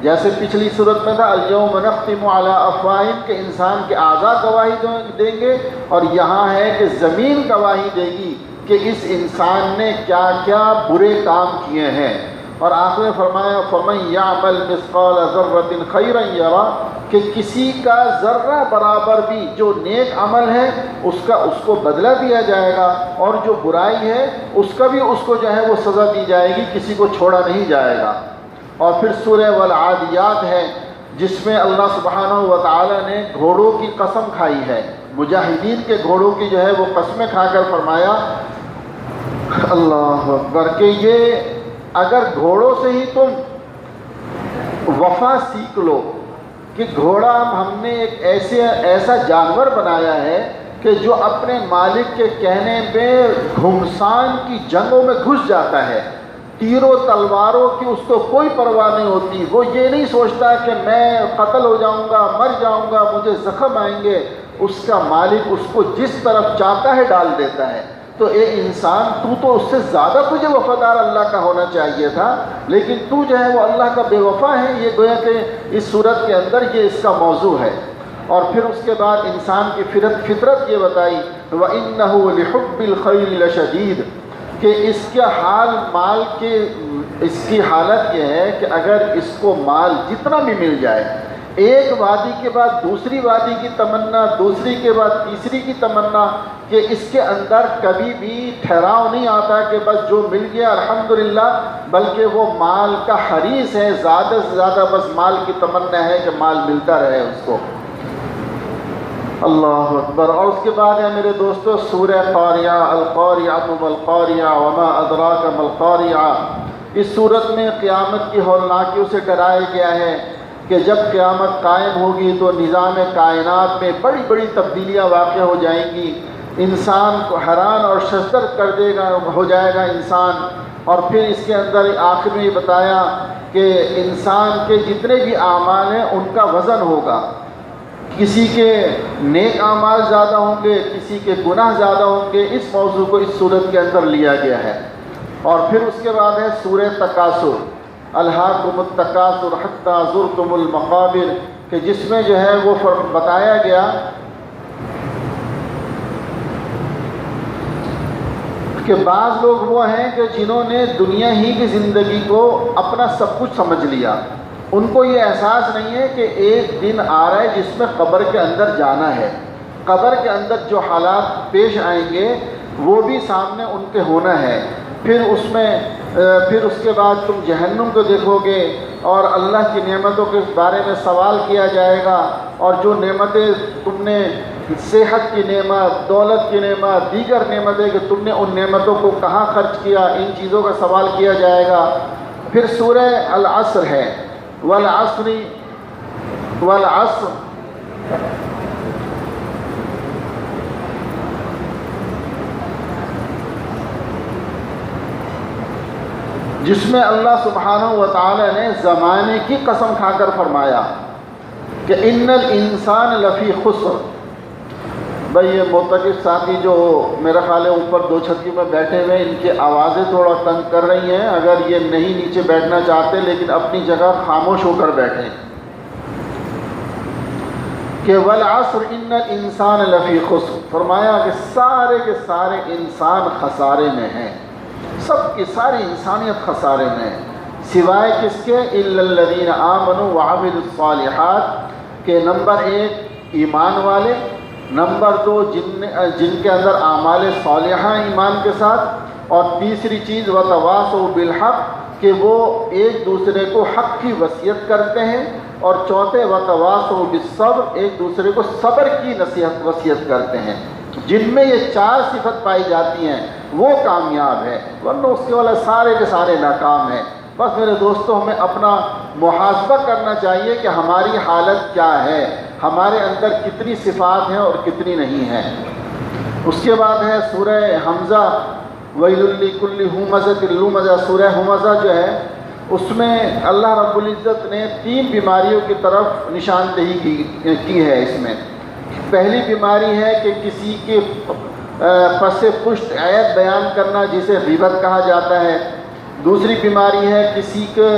جیسے پچھلی صورت میں تھا الیوم نختم علی افواہہم کہ انسان کے اعضاء گواہی دیں گے، اور یہاں ہے کہ زمین گواہی دے گی کہ اس انسان نے کیا کیا برے کام کیے ہیں. اور آخر میں فرمایا فَمَن يَعْمَلْ مِثْقَالَ ذَرَّةٍ خَيْرًا يَرَهُ کہ کسی کا ذرہ برابر بھی جو نیک عمل ہے اس کو بدلہ دیا جائے گا، اور جو برائی ہے اس کا بھی اس کو جو ہے وہ سزا دی جائے گی، کسی کو چھوڑا نہیں جائے گا. اور پھر سورہ والعادیات ہے جس میں اللہ سبحانہ و تعالی نے گھوڑوں کی قسم کھائی ہے، مجاہدین کے گھوڑوں کی جو ہے وہ قسمیں کھا کر فرمایا اللہ اکبر کہ یہ اگر گھوڑوں سے ہی تم وفا سیکھ لو کہ گھوڑا ہم نے ایک ایسا جانور بنایا ہے کہ جو اپنے مالک کے کہنے پہ گھمسان کی جنگوں میں گھس جاتا ہے، تیروں تلواروں کی اس کو کوئی پرواہ نہیں ہوتی، وہ یہ نہیں سوچتا کہ میں قتل ہو جاؤں گا، مر جاؤں گا، مجھے زخم آئیں گے. اس کا مالک اس کو جس طرف چاہتا ہے ڈال دیتا ہے. تو اے انسان تو اس سے زیادہ تجھے وفادار اللہ کا ہونا چاہیے تھا، لیکن تو جو ہے وہ اللہ کا بے وفا ہے. یہ گویا کہ اس صورت کے اندر یہ اس کا موضوع ہے. اور پھر اس کے بعد انسان کی فطرت یہ بتائی وَإِنَّهُ لِحُبِّ الْخَيْرِ لَشَدِيدٌ کہ اس کا حال مال کے اس کی حالت یہ ہے کہ اگر اس کو مال جتنا بھی مل جائے، ایک وادی کے بعد دوسری وادی کی تمنا، دوسری کے بعد تیسری کی تمنا، کہ اس کے اندر کبھی بھی ٹھہراؤ نہیں آتا کہ بس جو مل گیا الحمدللہ، بلکہ وہ مال کا حریص ہے، زیادہ سے زیادہ بس مال کی تمنا ہے کہ مال ملتا رہے اس کو. اللہ اکبر. اور اس کے بعد ہے میرے دوستو سورہ قاریعہ القاریعۃ ما القاریعہ وما ادراک ما القاریعہ. اس صورت میں قیامت کی ہولناکیوں سے ڈرایا گیا ہے کہ جب قیامت قائم ہوگی تو نظام کائنات میں بڑی بڑی تبدیلیاں واقع ہو جائیں گی، انسان کو حیران اور شزدر کر دے گا ہو جائے گا انسان. اور پھر اس کے اندر آخر میں یہ بتایا کہ انسان کے جتنے بھی اعمال ہیں ان کا وزن ہوگا، کسی کے نیک اعمال زیادہ ہوں گے، کسی کے گناہ زیادہ ہوں گے. اس موضوع کو اس صورت کے اندر لیا گیا ہے. اور پھر اس کے بعد ہے سورہ تکاثر الہاکم التکاثر حتی زرتم المقابر کہ جس میں جو ہے وہ بتایا گیا کہ بعض لوگ وہ ہیں کہ جنہوں نے دنیا ہی کی زندگی کو اپنا سب کچھ سمجھ لیا. ان کو یہ احساس نہیں ہے کہ ایک دن آ رہا ہے جس میں قبر کے اندر جانا ہے، قبر کے اندر جو حالات پیش آئیں گے وہ بھی سامنے ان کے ہونا ہے. پھر اس کے بعد تم جہنم کو دیکھو گے اور اللہ کی نعمتوں کے بارے میں سوال کیا جائے گا، اور جو نعمتیں تم نے صحت کی نعمت، دولت کی نعمت، دیگر نعمتیں کہ تم نے ان نعمتوں کو کہاں خرچ کیا، ان چیزوں کا سوال کیا جائے گا. پھر سورہ العصر ہے والعصر جس میں اللہ سبحانہ و تعالی نے زمانے کی قسم کھا کر فرمایا کہ ان الانسان لفی خسر. بھائی یہ معتکف ساتھی جو میرا خیال ہے اوپر دو چھتی میں بیٹھے ہوئے ان کی آوازیں تھوڑا تنگ کر رہی ہیں، اگر یہ نہیں نیچے بیٹھنا چاہتے لیکن اپنی جگہ خاموش ہو کر بیٹھیں. کہ والعصر ان الانسان لفی خسر فرمایا کہ سارے کے سارے انسان خسارے میں ہیں، سب کی ساری انسانیت خسارے میں ہے، سوائے کس کے الا الذین آمنوا وعملوا الصالحات کہ نمبر 1 ایمان والے، نمبر 2 جن کے اندر اعمال صالحہ ایمان کے ساتھ، اور تیسری چیز وتواصوا بالحق کہ وہ ایک دوسرے کو حق کی وصیت کرتے ہیں، اور چوتھے وتواصوا بالصبر ایک دوسرے کو صبر کی وصیت کرتے ہیں. جن میں یہ 4 صفت پائی جاتی ہیں وہ کامیاب ہے، ورنہ اس کے والا سارے کے سارے ناکام ہیں. بس میرے دوستوں ہمیں اپنا محاسبہ کرنا چاہیے کہ ہماری حالت کیا ہے، ہمارے اندر کتنی صفات ہیں اور کتنی نہیں ہیں. اس کے بعد ہے سورہ حمزہ ویل لکل ہمزۃ لمزہ. سورہ حمزہ جو ہے اس میں اللہ رب العزت نے 3 بیماریوں کی طرف نشاندہی کی ہے. اس میں پہلی بیماری ہے کہ کسی کے پس پشت عیب بیان کرنا، جسے غیبت کہا جاتا ہے۔ دوسری بیماری ہے کسی کے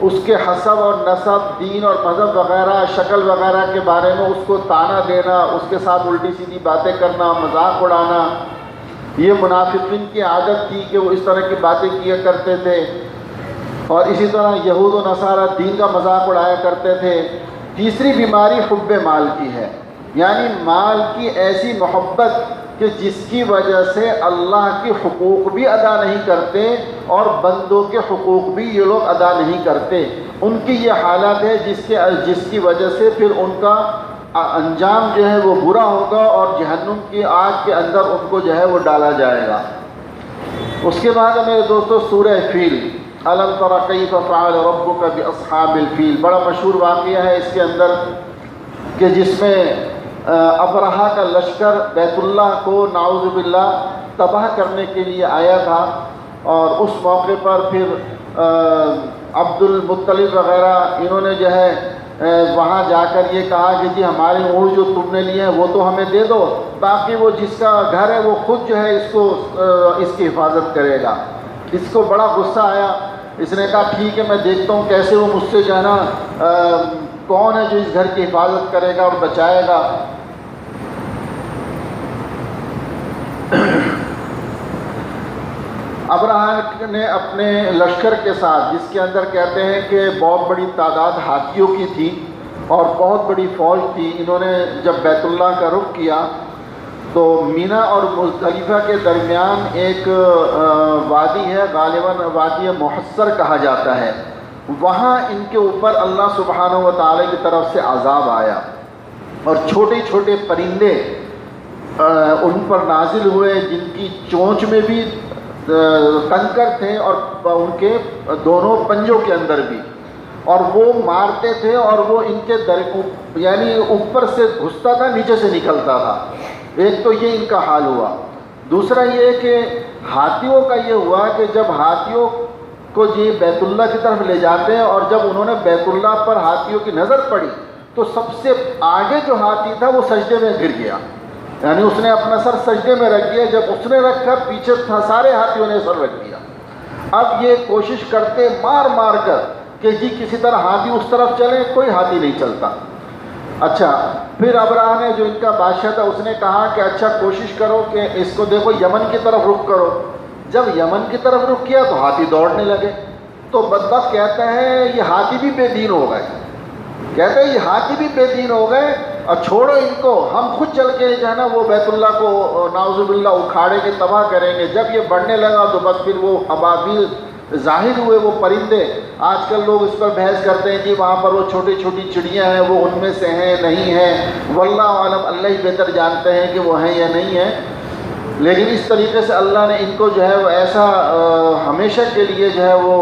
اس کے حسب اور نسب، دین اور مذہب وغیرہ، شکل وغیرہ کے بارے میں اس کو طعنہ دینا، اس کے ساتھ الٹی سیدھی باتیں کرنا، مذاق اڑانا۔ یہ منافقین کی عادت تھی کہ وہ اس طرح کی باتیں کیا کرتے تھے۔ اور اسی طرح یہود و نصارہ دین کا مذاق اڑایا کرتے تھے۔ تیسری بیماری حب مال کی ہے، یعنی مال کی ایسی محبت کہ جس کی وجہ سے اللہ کے حقوق بھی ادا نہیں کرتے اور بندوں کے حقوق بھی یہ لوگ ادا نہیں کرتے۔ ان کی یہ حالت ہے جس کی وجہ سے پھر ان کا انجام جو ہے وہ برا ہوگا اور جہنم کی آگ کے اندر ان کو جو ہے وہ ڈالا جائے گا۔ اس کے بعد میرے دوستو سورہ فیل، الم تر کیف فعل ربک باصحاب الفیل، بڑا مشہور واقعہ ہے اس کے اندر کہ جس میں ابرہہ کا لشکر بیت اللہ کو نعوذ باللہ تباہ کرنے کے لیے آیا تھا، اور اس موقع پر پھر عبد المطلب وغیرہ انہوں نے جو ہے وہاں جا کر یہ کہا کہ جی ہمارے اونٹ جو تم نے لیے ہیں وہ تو ہمیں دے دو، باقی وہ جس کا گھر ہے وہ خود جو ہے اس کی حفاظت کرے گا۔ اس کو بڑا غصہ آیا، اس نے کہا ٹھیک ہے میں دیکھتا ہوں کیسے وہ مجھ سے جو ہے نا کون ہے جو اس گھر کی حفاظت کرے گا اور بچائے گا۔ ابرہہ نے اپنے لشکر کے ساتھ، جس کے اندر کہتے ہیں کہ بہت بڑی تعداد ہاتھیوں کی تھی اور بہت بڑی فوج تھی، انہوں نے جب بیت اللہ کا رخ کیا تو مینا اور مزدلفہ کے درمیان ایک وادی ہے، غالباً وادی محصر کہا جاتا ہے، وہاں ان کے اوپر اللہ سبحانہ و تعالی کی طرف سے عذاب آیا اور چھوٹے چھوٹے پرندے ان پر نازل ہوئے جن کی چونچ میں بھی کنکر تھے اور ان کے دونوں پنجوں کے اندر بھی، اور وہ مارتے تھے اور وہ ان کے یعنی اوپر سے گھستا تھا نیچے سے نکلتا تھا۔ ایک تو یہ ان کا حال ہوا۔ دوسرا یہ کہ ہاتھیوں کا یہ ہوا کہ جب ہاتھیوں کو یہ بیت اللہ کی طرف لے جاتے ہیں اور جب انہوں نے بیت اللہ پر ہاتھیوں کی نظر پڑی تو سب سے آگے جو ہاتھی تھا وہ سجدے میں گر گیا، یعنی اس نے اپنا سر سجدے میں رکھ دیا۔ جب اس نے رکھا پیچھے تھا سارے ہاتھیوں نے سر رکھ دیا۔ اب یہ کوشش کرتے مار مار کر کہ جی کسی طرح ہاتھی اس طرف چلے، کوئی ہاتھی نہیں چلتا۔ اچھا پھر ابرہہ نے جو ان کا بادشاہ تھا اس نے کہا کہ اچھا کوشش کرو کہ اس کو دیکھو یمن کی طرف رخ کرو۔ جب یمن کی طرف رخ کیا تو ہاتھی دوڑنے لگے، تو بدبخت کہتا ہے یہ ہاتھی بھی بے دین ہو گئے، کہتے ہیں یہ ہاتھی بھی بے دین ہو گئے اور چھوڑو ان کو، ہم خود چل کے جو ہے نا وہ بیت اللہ کو نعوذ باللہ اکھاڑے کے تباہ کریں گے۔ جب یہ بڑھنے لگا تو بس پھر وہ ابابیل ظاہر ہوئے، وہ پرندے۔ آج کل لوگ اس پر بحث کرتے ہیں جی وہاں پر وہ چھوٹی چھوٹی چڑیاں ہیں، وہ ان میں سے ہیں نہیں ہیں، واللہ عالم، اللہ ہی بہتر جانتے ہیں کہ وہ ہیں یا نہیں ہیں۔ لیکن اس طریقے سے اللہ نے ان کو جو ہے وہ ایسا ہمیشہ کے لیے جو ہے وہ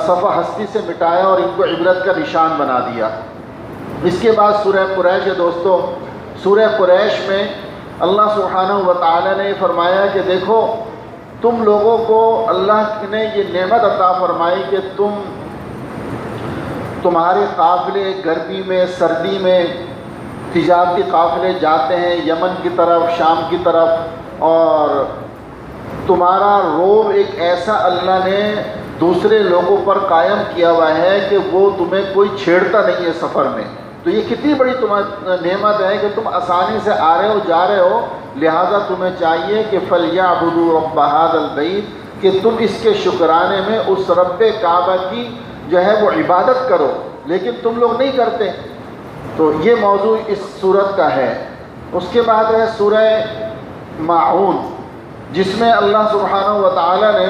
صفحہ ہستی سے مٹایا اور ان کو عبرت کا نشان بنا دیا۔ اس کے بعد سورہ قریش ہے دوستو۔ سورہ قریش میں اللہ سبحانہ و تعالی نے فرمایا کہ دیکھو تم لوگوں کو اللہ نے یہ نعمت عطا فرمائی کہ تمہارے قافلے گرمی میں سردی میں تجارتی قافلے جاتے ہیں یمن کی طرف، شام کی طرف، اور تمہارا روب ایک ایسا اللہ نے دوسرے لوگوں پر قائم کیا ہوا ہے کہ وہ تمہیں کوئی چھیڑتا نہیں ہے سفر میں۔ تو یہ کتنی بڑی نعمت ہے کہ تم آسانی سے آ رہے ہو جا رہے ہو، لہٰذا تمہیں چاہیے کہ فَلْيَعْبُدُوا رَبَّ هَذَا الْبَيْتِ، کہ تم اس کے شکرانے میں اس رب کعبہ کی جو ہے وہ عبادت کرو، لیکن تم لوگ نہیں کرتے۔ تو یہ موضوع اس سورت کا ہے۔ اس کے بعد ہے سورہ ماعون، جس میں اللہ سبحانہ و تعالی نے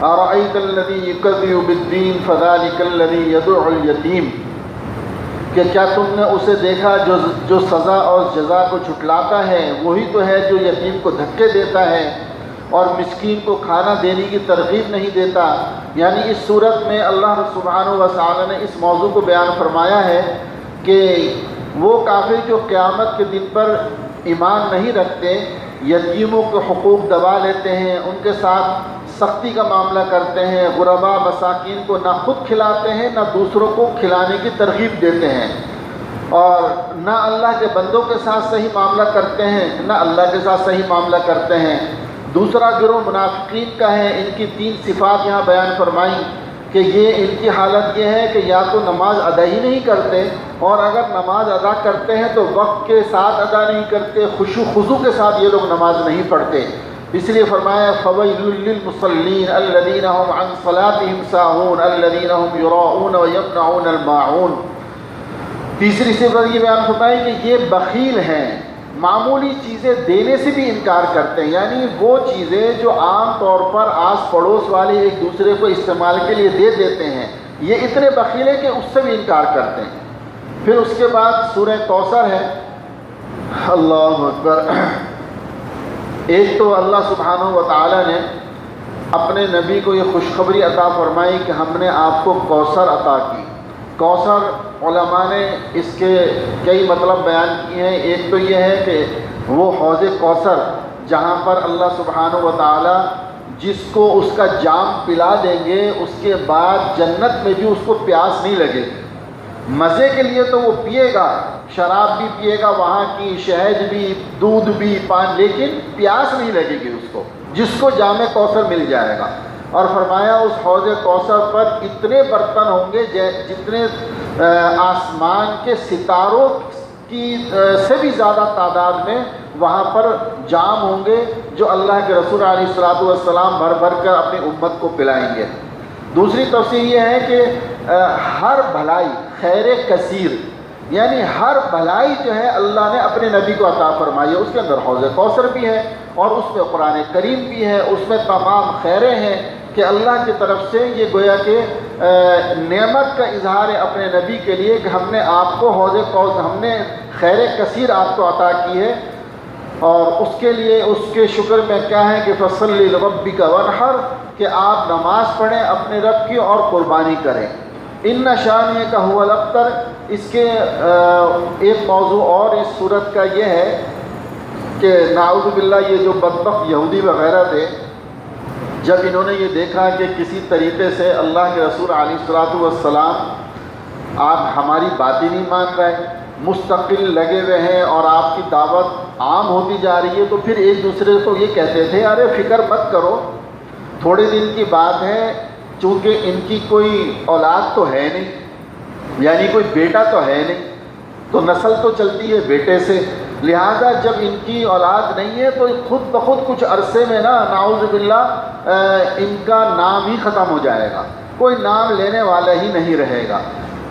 أَرَأَيْتَ الَّذِي يُكَذِّبُ بِالدِّينِ فَذَلِكَ الَّذِي يَدُعُّ الْيَتِيمَ، کہ کیا تم نے اسے دیکھا جو سزا اور جزا کو جھٹلاتا ہے، وہی تو ہے جو یتیم کو دھکے دیتا ہے اور مسکین کو کھانا دینے کی ترغیب نہیں دیتا۔ یعنی اس صورت میں اللہ سبحانہ و تعالی نے اس موضوع کو بیان فرمایا ہے کہ وہ کافر جو قیامت کے دن پر ایمان نہیں رکھتے، یتیموں کے حقوق دبا لیتے ہیں، ان کے ساتھ سختی کا معاملہ کرتے ہیں، غربا مساکین کو نہ خود کھلاتے ہیں نہ دوسروں کو کھلانے کی ترغیب دیتے ہیں، اور نہ اللہ کے بندوں کے ساتھ صحیح معاملہ کرتے ہیں نہ اللہ کے ساتھ صحیح معاملہ کرتے ہیں۔ دوسرا گروہ منافقین کا ہے، ان کی 3 صفات یہاں بیان فرمائیں کہ یہ ان کی حالت یہ ہے کہ یا تو نماز ادا ہی نہیں کرتے، اور اگر نماز ادا کرتے ہیں تو وقت کے ساتھ ادا نہیں کرتے، خشوع خضوع کے ساتھ یہ لوگ نماز نہیں پڑھتے۔ اس لیے فرمایا فَوَيْلٌ لِّلْمُصَلِّينَ الَّذِينَ هُمْ عَن صَلَاتِهِمْ سَاهُونَ الَّذِينَ هُمْ يُرَاءُونَ وَيَمْنَعُونَ الْمَاعُونَ۔ تیسری صفت یہ بیان فرمائی کہ یہ بخیل ہیں، معمولی چیزیں دینے سے بھی انکار کرتے ہیں، یعنی وہ چیزیں جو عام طور پر آس پڑوس والے ایک دوسرے کو استعمال کے لیے دے دیتے ہیں، یہ اتنے بخیل ہیں کہ اس سے بھی انکار کرتے ہیں۔ پھر اس کے بعد سورہ کوثر ہے۔ اللہ اکبر۔ ایک تو اللہ سبحانہ و تعالی نے اپنے نبی کو یہ خوشخبری عطا فرمائی کہ ہم نے آپ کو کوثر عطا کی۔ کوثر علماء نے اس کے کئی مطلب بیان کیے ہیں۔ ایک تو یہ ہے کہ وہ حوض کوثر جہاں پر اللہ سبحانہ و تعالی جس کو اس کا جام پلا دیں گے اس کے بعد جنت میں بھی اس کو پیاس نہیں لگے گی۔ مزے کے لیے تو وہ پیے گا، شراب بھی پیے گا، وہاں کی شہد بھی، دودھ بھی، پانی، لیکن پیاس نہیں لگے گی اس کو، جس کو جام کوثر مل جائے گا۔ اور فرمایا اس حوض کوثر پر اتنے برتن ہوں گے جتنے آسمان کے ستاروں کی سے بھی زیادہ تعداد میں وہاں پر جام ہوں گے، جو اللہ کے رسول علیہ الصلوۃ والسلام بھر بھر کر اپنی امت کو پلائیں گے۔ دوسری تفسیر یہ ہے کہ ہر بھلائی، خیر کثیر، یعنی ہر بھلائی جو ہے اللہ نے اپنے نبی کو عطا فرمائی ہے۔ اس کے اندر حوض کوثر بھی ہے اور اس میں قرآن کریم بھی ہے، اس میں تمام خیریں ہیں کہ اللہ کی طرف سے یہ گویا کہ نعمت کا اظہار ہے اپنے نبی کے لیے کہ ہم نے آپ کو حوض کوثر، ہم نے خیر کثیر آپ کو عطا کی ہے، اور اس کے لیے اس کے شکر میں کیا ہے کہ فَصَلِّ لِرَبِّكَ وَانْحَرْ، کہ آپ نماز پڑھیں اپنے رب کی اور قربانی کریں۔ اِنَّ شَانِئَكَ هُوَ الْأَبْتَرُ۔ اس کے ایک موضوع اور اس صورت کا یہ ہے کہ نعوذ باللہ یہ جو بدبخت یہودی وغیرہ تھے، جب انہوں نے یہ دیکھا کہ کسی طریقے سے اللہ کے رسول علیہ الصلوۃ والسلام آپ ہماری بات ہی نہیں مان رہے، مستقل لگے ہوئے ہیں اور آپ کی دعوت عام ہوتی جا رہی ہے، تو پھر ایک دوسرے کو یہ کہتے تھے ارے فکر مت کرو، تھوڑے دن کی بات ہے، چونکہ ان کی کوئی اولاد تو ہے نہیں، یعنی کوئی بیٹا تو ہے نہیں، تو نسل تو چلتی ہے بیٹے سے، لہذا جب ان کی اولاد نہیں ہے تو خود بخود کچھ عرصے میں نعوذ باللہ ان کا نام ہی ختم ہو جائے گا، کوئی نام لینے والا ہی نہیں رہے گا۔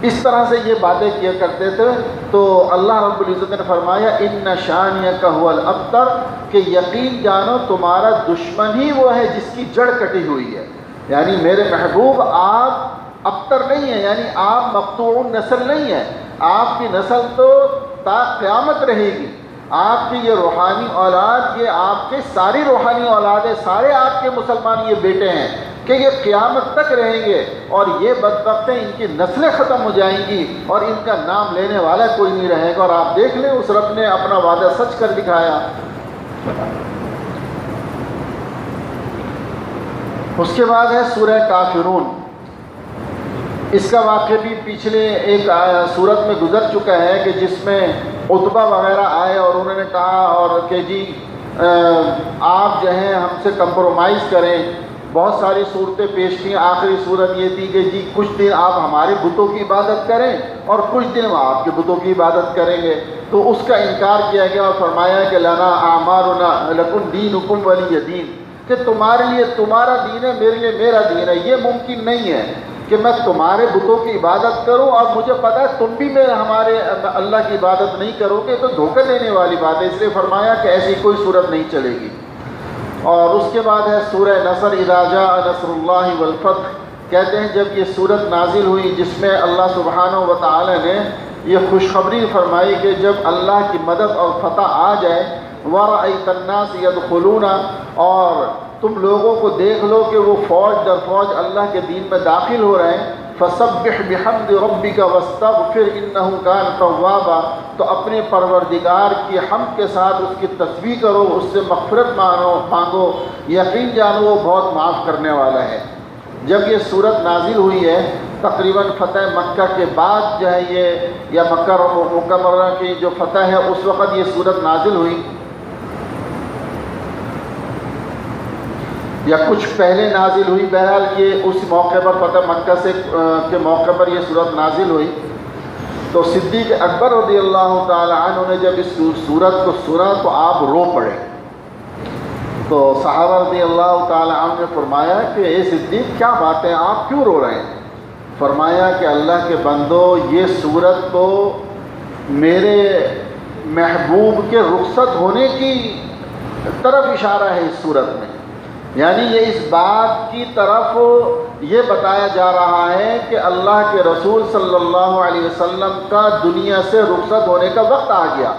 اس طرح سے یہ باتیں کیا کرتے تھے، تو اللہ رب العزت نے فرمایا اِنَّ شَانِئَكَ هُوَ الْأَبْتَرُ، کہ یقین جانو تمہارا دشمن ہی وہ ہے جس کی جڑ کٹی ہوئی ہے، یعنی میرے محبوب آپ ابتر نہیں ہیں، یعنی آپ مقطوع نسل نہیں ہیں، آپ کی نسل تو تا قیامت رہے گی، آپ کی یہ روحانی اولاد، یہ آپ کے ساری روحانی اولاد ہے، سارے آپ کے مسلمان یہ بیٹے ہیں کہ یہ قیامت تک رہیں گے، اور یہ بدبختیں ان کی نسلیں ختم ہو جائیں گی اور ان کا نام لینے والا کوئی نہیں رہے گا۔ اور آپ دیکھ لیں اس رب نے اپنا وعدہ سچ کر دکھایا۔ اس کے بعد ہے سورہ کافرون۔ اس کا واقعہ بھی پچھلے ایک سورت میں گزر چکا ہے کہ جس میں عتبہ وغیرہ آئے اور انہوں نے کہا اور کہ جی آپ جو ہیں ہم سے کمپرومائز کریں، بہت ساری صورتیں پیش کی، آخری صورت یہ تھی کہ جی کچھ دن آپ ہمارے بتوں کی عبادت کریں اور کچھ دن ہم آپ کے بتوں کی عبادت کریں گے، تو اس کا انکار کیا گیا اور فرمایا کہ لنا اعمارنا لکم دینکم ولی دین، کہ تمہارے لیے تمہارا دین ہے، میرے لیے میرا دین ہے۔ یہ ممکن نہیں ہے کہ میں تمہارے بتوں کی عبادت کروں اور مجھے پتہ ہے تم بھی میں ہمارے اللہ کی عبادت نہیں کرو گے، تو دھوکہ دینے والی بات ہے۔ اس لیے فرمایا کہ ایسی کوئی صورت نہیں چلے گی۔ اور اس کے بعد ہے سورہ نصر، اذا جاء نصر اللہ والفتح، کہتے ہیں جب یہ صورت نازل ہوئی جس میں اللہ سبحانہ و تعالی نے یہ خوشخبری فرمائی کہ جب اللہ کی مدد اور فتح آ جائے، وَرَأَيْتَ النَّاسَ يَدْخُلُونَ، اور تم لوگوں کو دیکھ لو کہ وہ فوج در فوج اللہ کے دین میں داخل ہو رہے ہیں، فَسَبِّحْ بِحَمْدِ رَبِّكَ وَاسْتَغْفِرْ إِنَّهُ كَانَ تَوَّابًا، تو اپنے پروردگار کی حمد کے ساتھ اس کی تسبیح کرو، اس سے مغفرت مانگو، یقین جانو وہ بہت معاف کرنے والا ہے۔ جب یہ صورت نازل ہوئی ہے تقریباً فتح مکہ کے بعد جو ہے یہ یا مکہ مکرمہ کی جو فتح ہے اس وقت یہ صورت نازل ہوئی، یا کچھ پہلے نازل ہوئی، بہرحال یہ اس موقع پر فتح مکہ سے کے موقع پر یہ صورت نازل ہوئی۔ تو صدیق اکبر رضی اللہ تعالی عنہ نے جب اس صورت کو سنا تو آپ رو پڑے۔ تو صحابہ رضی اللہ تعالی عنہ نے فرمایا کہ اے صدیق کیا بات ہے، آپ کیوں رو رہے ہیں؟ فرمایا کہ اللہ کے بندو، یہ صورت تو میرے محبوب کے رخصت ہونے کی طرف اشارہ ہے اس صورت میں، یعنی یہ اس بات کی طرف یہ بتایا جا رہا ہے کہ اللہ کے رسول صلی اللہ علیہ وسلم کا دنیا سے رخصت ہونے کا وقت آ گیا،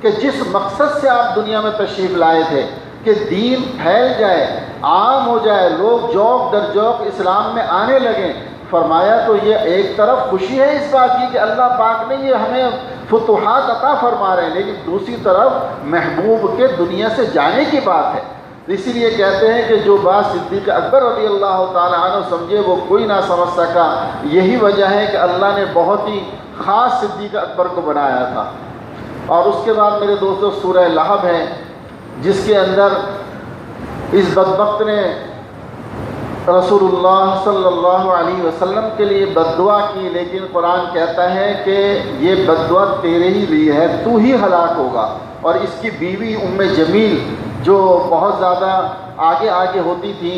کہ جس مقصد سے آپ دنیا میں تشریف لائے تھے کہ دین پھیل جائے، عام ہو جائے، لوگ جوق در جوق اسلام میں آنے لگیں۔ فرمایا تو یہ ایک طرف خوشی ہے اس بات کی کہ اللہ پاک نے یہ ہمیں فتوحات عطا فرما رہے ہیں، لیکن دوسری طرف محبوب کے دنیا سے جانے کی بات ہے۔ اسی لیے کہتے ہیں کہ جو بات صدیق اکبر رضی اللہ تعالی عنہ سمجھے وہ کوئی نہ سمجھ سکا، یہی وجہ ہے کہ اللہ نے بہت ہی خاص صدیق اکبر کو بنایا تھا۔ اور اس کے بعد میرے دوستو سورہ لہب ہے، جس کے اندر اس بدبخت نے رسول اللہ صلی اللہ علیہ وسلم کے لیے بد دعا کی، لیکن قرآن کہتا ہے کہ یہ بد دعا تیرے ہی لیے ہے، تو ہی ہلاک ہوگا۔ اور اس کی بیوی ام جمیل جو بہت زیادہ آگے ہوتی تھی،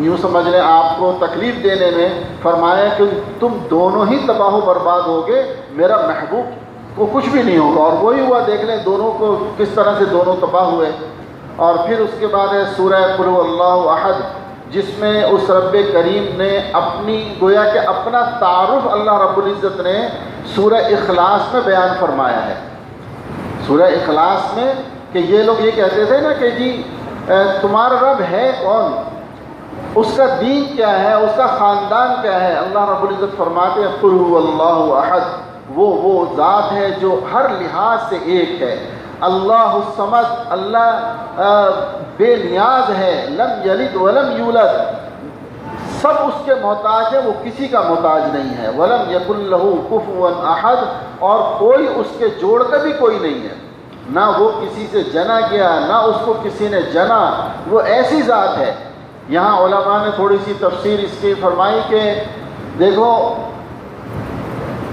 یوں سمجھ لیں آپ کو تکلیف دینے میں، فرمایا کہ تم دونوں ہی تباہ و برباد ہوگے، میرا محبوب کو کچھ بھی نہیں ہوگا۔ اور وہی ہوا، دیکھ لیں دونوں کو کس طرح سے دونوں تباہ ہوئے۔ اور پھر اس کے بعد ہے سورہ قل هو اللہ احد، جس میں اس رب کریم نے اپنی گویا کہ اپنا تعارف اللہ رب العزت نے سورہ اخلاص میں بیان فرمایا ہے۔ سورہ اخلاص میں کہ یہ لوگ یہ کہتے تھے نا کہ جی تمہارا رب ہے کون، اس کا دین کیا ہے، اس کا خاندان کیا ہے؟ اللہ رب العزت فرماتے ہیں قل هو اللہ احد، وہ ذات ہے جو ہر لحاظ سے ایک ہے، اللہ الصمد، اللہ بے نیاز ہے، لم یلد ولم یولد، سب اس کے محتاج ہے، وہ کسی کا محتاج نہیں ہے، ولم یکن لہ کفوا احد، اور کوئی اس کے جوڑ کا بھی کوئی نہیں ہے، نہ وہ کسی سے جنا گیا نہ اس کو کسی نے جنا، وہ ایسی ذات ہے۔ یہاں علماء نے تھوڑی سی تفسیر اس کی فرمائی کہ دیکھو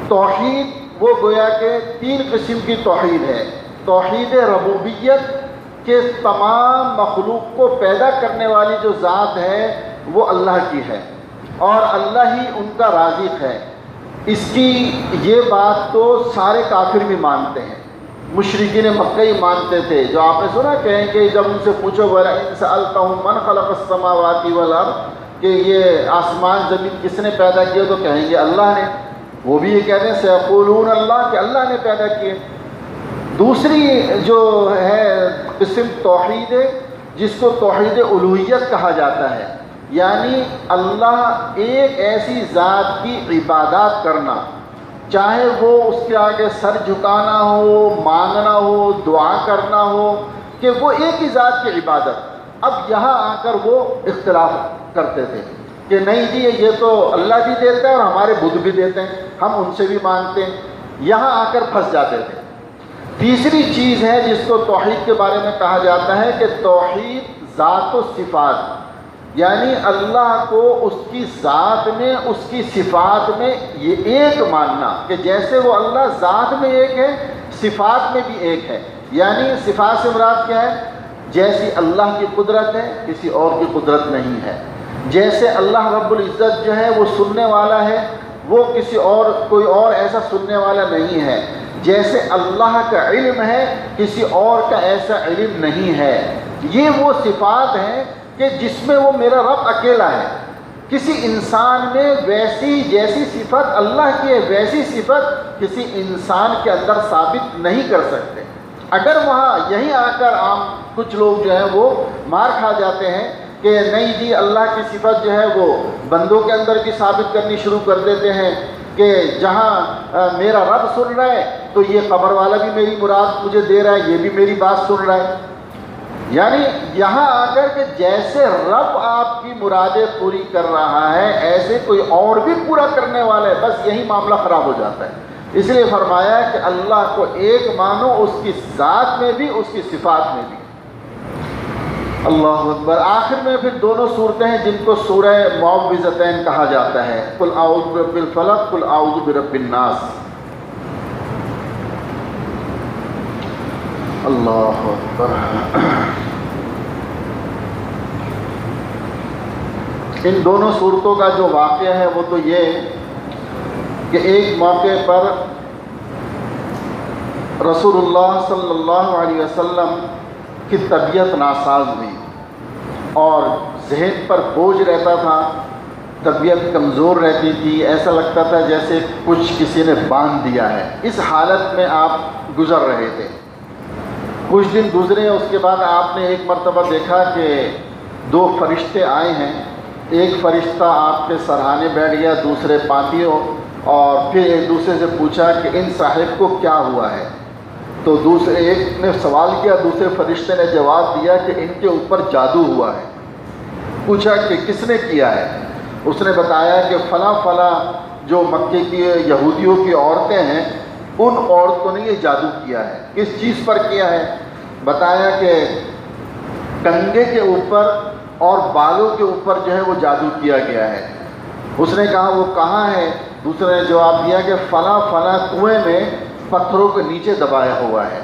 توحید وہ گویا کہ 3 قسم کی توحید ہے۔ توحید ربوبیت کہ تمام مخلوق کو پیدا کرنے والی جو ذات ہے وہ اللہ کی ہے اور اللہ ہی ان کا رازق ہے۔ اس کی یہ بات تو سارے کافر بھی مانتے ہیں، مشرکین مکہ ہی مانتے تھے۔ جو آپ نے سنا کہیں کہ جب ان سے پوچھو وَلَئِن سَأَلْتَهُم مَّنْ خَلَقَ السَّمَاوَاتِ وَالْأَرْضَ کہ یہ آسمان زمین کس نے پیدا کیا، تو کہیں گے اللہ نے۔ وہ بھی یہ کہتے ہیں سَيَقُولُونَ اللہ کہ اللہ نے پیدا کیے۔ دوسری جو ہے قسم توحید ہے جس کو توحید الوہیت کہا جاتا ہے، یعنی اللہ ایک ایسی ذات کی عبادات کرنا، چاہے وہ اس کے آگے سر جھکانا ہو، مانگنا ہو، دعا کرنا ہو، کہ وہ ایک ہی ذات کی عبادت۔ اب یہاں آ کر وہ اختلاف کرتے تھے کہ نہیں جی یہ تو اللہ بھی دیتا ہے اور ہمارے بدھ بھی دیتے ہیں، ہم ان سے بھی مانگتے ہیں، یہاں آ کر پھنس جاتے تھے۔ تیسری چیز ہے جس کو توحید کے بارے میں کہا جاتا ہے کہ توحید ذات و صفات، یعنی اللہ کو اس کی ذات میں، اس کی صفات میں یہ ایک ماننا کہ جیسے وہ اللہ ذات میں ایک ہے صفات میں بھی ایک ہے۔ یعنی صفات سے مراد کیا ہے؟ جیسی اللہ کی قدرت ہے کسی اور کی قدرت نہیں ہے، جیسے اللہ رب العزت جو ہے وہ سننے والا ہے، وہ کسی اور کوئی اور ایسا سننے والا نہیں ہے، جیسے اللہ کا علم ہے کسی اور کا ایسا علم نہیں ہے۔ یہ وہ صفات ہیں کہ جس میں وہ میرا رب اکیلا ہے۔ کسی انسان میں ویسی جیسی صفت اللہ کی ہے ویسی صفت کسی انسان کے اندر ثابت نہیں کر سکتے۔ اگر وہاں یہیں آ کر عام کچھ لوگ جو ہیں وہ مار کھا جاتے ہیں کہ نہیں جی اللہ کی صفت جو ہے وہ بندوں کے اندر بھی ثابت کرنی شروع کر دیتے ہیں کہ جہاں میرا رب سن رہا ہے تو یہ قبر والا بھی میری مراد مجھے دے رہا ہے، یہ بھی میری بات سن رہا ہے۔ یعنی یہاں آ کر کے جیسے رب آپ کی مرادیں پوری کر رہا ہے ایسے کوئی اور بھی پورا کرنے والا ہے، بس یہی معاملہ خراب ہو جاتا ہے۔ اس لیے فرمایا کہ اللہ کو ایک مانو، اس کی ذات میں بھی، اس کی صفات میں بھی۔ اللہ اکبر۔ آخر میں پھر دونوں صورتیں ہیں جن کو سورہ معوذتین کہا جاتا ہے، قل اعوذ برب الفلق، قل اعوذ برب الناس۔ اللہ اکبر۔ ان دونوں صورتوں کا جو واقعہ ہے وہ تو یہ کہ ایک موقع پر رسول اللہ صلی اللہ علیہ وسلم کی طبیعت ناساز ہوئی اور ذہن پر بوجھ رہتا تھا، طبیعت کمزور رہتی تھی، ایسا لگتا تھا جیسے کچھ کسی نے باندھ دیا ہے۔ اس حالت میں آپ گزر رہے تھے۔ کچھ دن گزرے، اس کے بعد آپ نے ایک مرتبہ دیکھا کہ دو فرشتے آئے ہیں، ایک فرشتہ آپ کے سرہانے بیٹھ گیا، دوسرے پاتیوں، اور پھر ایک دوسرے سے پوچھا کہ ان صاحب کو کیا ہوا ہے۔ تو دوسرے ایک نے سوال کیا، دوسرے فرشتے نے جواب دیا کہ ان کے اوپر جادو ہوا ہے۔ پوچھا کہ کس نے کیا ہے؟ اس نے بتایا کہ فلاں فلاں جو مکے کی یہودیوں کی عورتیں ہیں ان عورتوں نے یہ جادو کیا ہے۔ کس چیز پر کیا ہے؟ بتایا کہ کنگھے کے اوپر اور بالوں کے اوپر جو ہے وہ جادو کیا گیا ہے۔ اس نے کہا وہ کہاں ہے؟ دوسرے نے جواب دیا کہ فلاں فلاں کنویں میں پتھروں کے نیچے دبایا ہوا ہے۔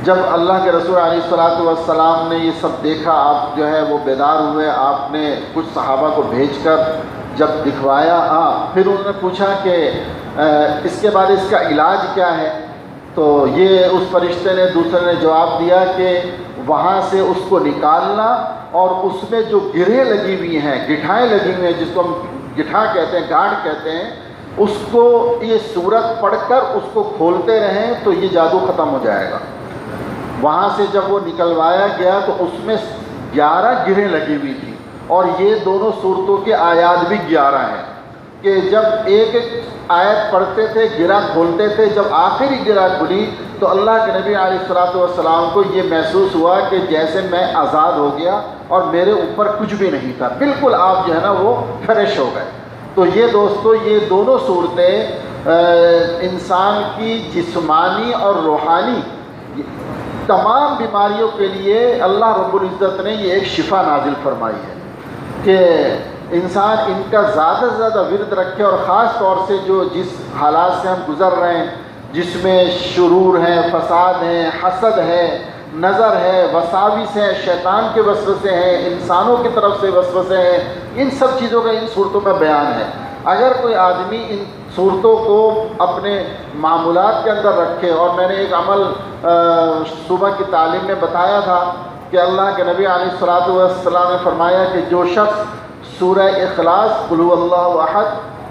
جب اللہ کے رسول علیہ الصلوۃ والسلام نے یہ سب دیکھا، آپ جو ہے وہ بیدار ہوئے، آپ نے کچھ صحابہ کو بھیج کر جب دکھوایا، پھر انہوں نے پوچھا کہ اس کے بعد اس کا علاج کیا ہے؟ تو یہ اس فرشتے نے دوسرے نے جواب دیا کہ وہاں سے اس کو نکالنا اور اس میں جو گرہیں لگی ہوئی ہیں، گٹھائیں لگی ہوئی ہیں، جس کو ہم گٹھا کہتے ہیں، گاڑھ کہتے ہیں، اس کو یہ سورت پڑھ کر اس کو کھولتے رہیں تو یہ جادو ختم ہو جائے گا۔ وہاں سے جب وہ نکلوایا گیا تو اس میں 11 گرہیں لگی ہوئی تھی، اور یہ دونوں صورتوں کے آیات بھی 11 ہیں کہ جب ایک ایک آیت پڑھتے تھے گرہ کھولتے تھے، جب آخری گرہ کھلی تو اللہ کے نبی علیہ الصلوۃ والسلام کو یہ محسوس ہوا کہ جیسے میں آزاد ہو گیا اور میرے اوپر کچھ بھی نہیں تھا، بالکل آپ جو ہے نا وہ فریش ہو گئے۔ تو یہ دوستو، یہ دونوں صورتیں انسان کی جسمانی اور روحانی تمام بیماریوں کے لیے اللہ رب العزت نے یہ ایک شفا نازل فرمائی ہے کہ انسان ان کا زیادہ سے زیادہ ورد رکھے، اور خاص طور سے جو جس حالات سے ہم گزر رہے ہیں، جس میں شرور ہے، فساد ہے، حسد ہے، نظر ہے، وساوس ہے، شیطان کے وسوسے ہیں، انسانوں کی طرف سے وسوسے ہیں، ان سب چیزوں کا ان صورتوں میں بیان ہے۔ اگر کوئی آدمی ان صورتوں کو اپنے معمولات کے اندر رکھے، اور میں نے ایک عمل صبح کی تعلیم میں بتایا تھا کہ اللہ کے نبی علیہ الصلوۃ والسلام نے فرمایا کہ جو شخص سورہ اخلاص، قل هو اللہ احد،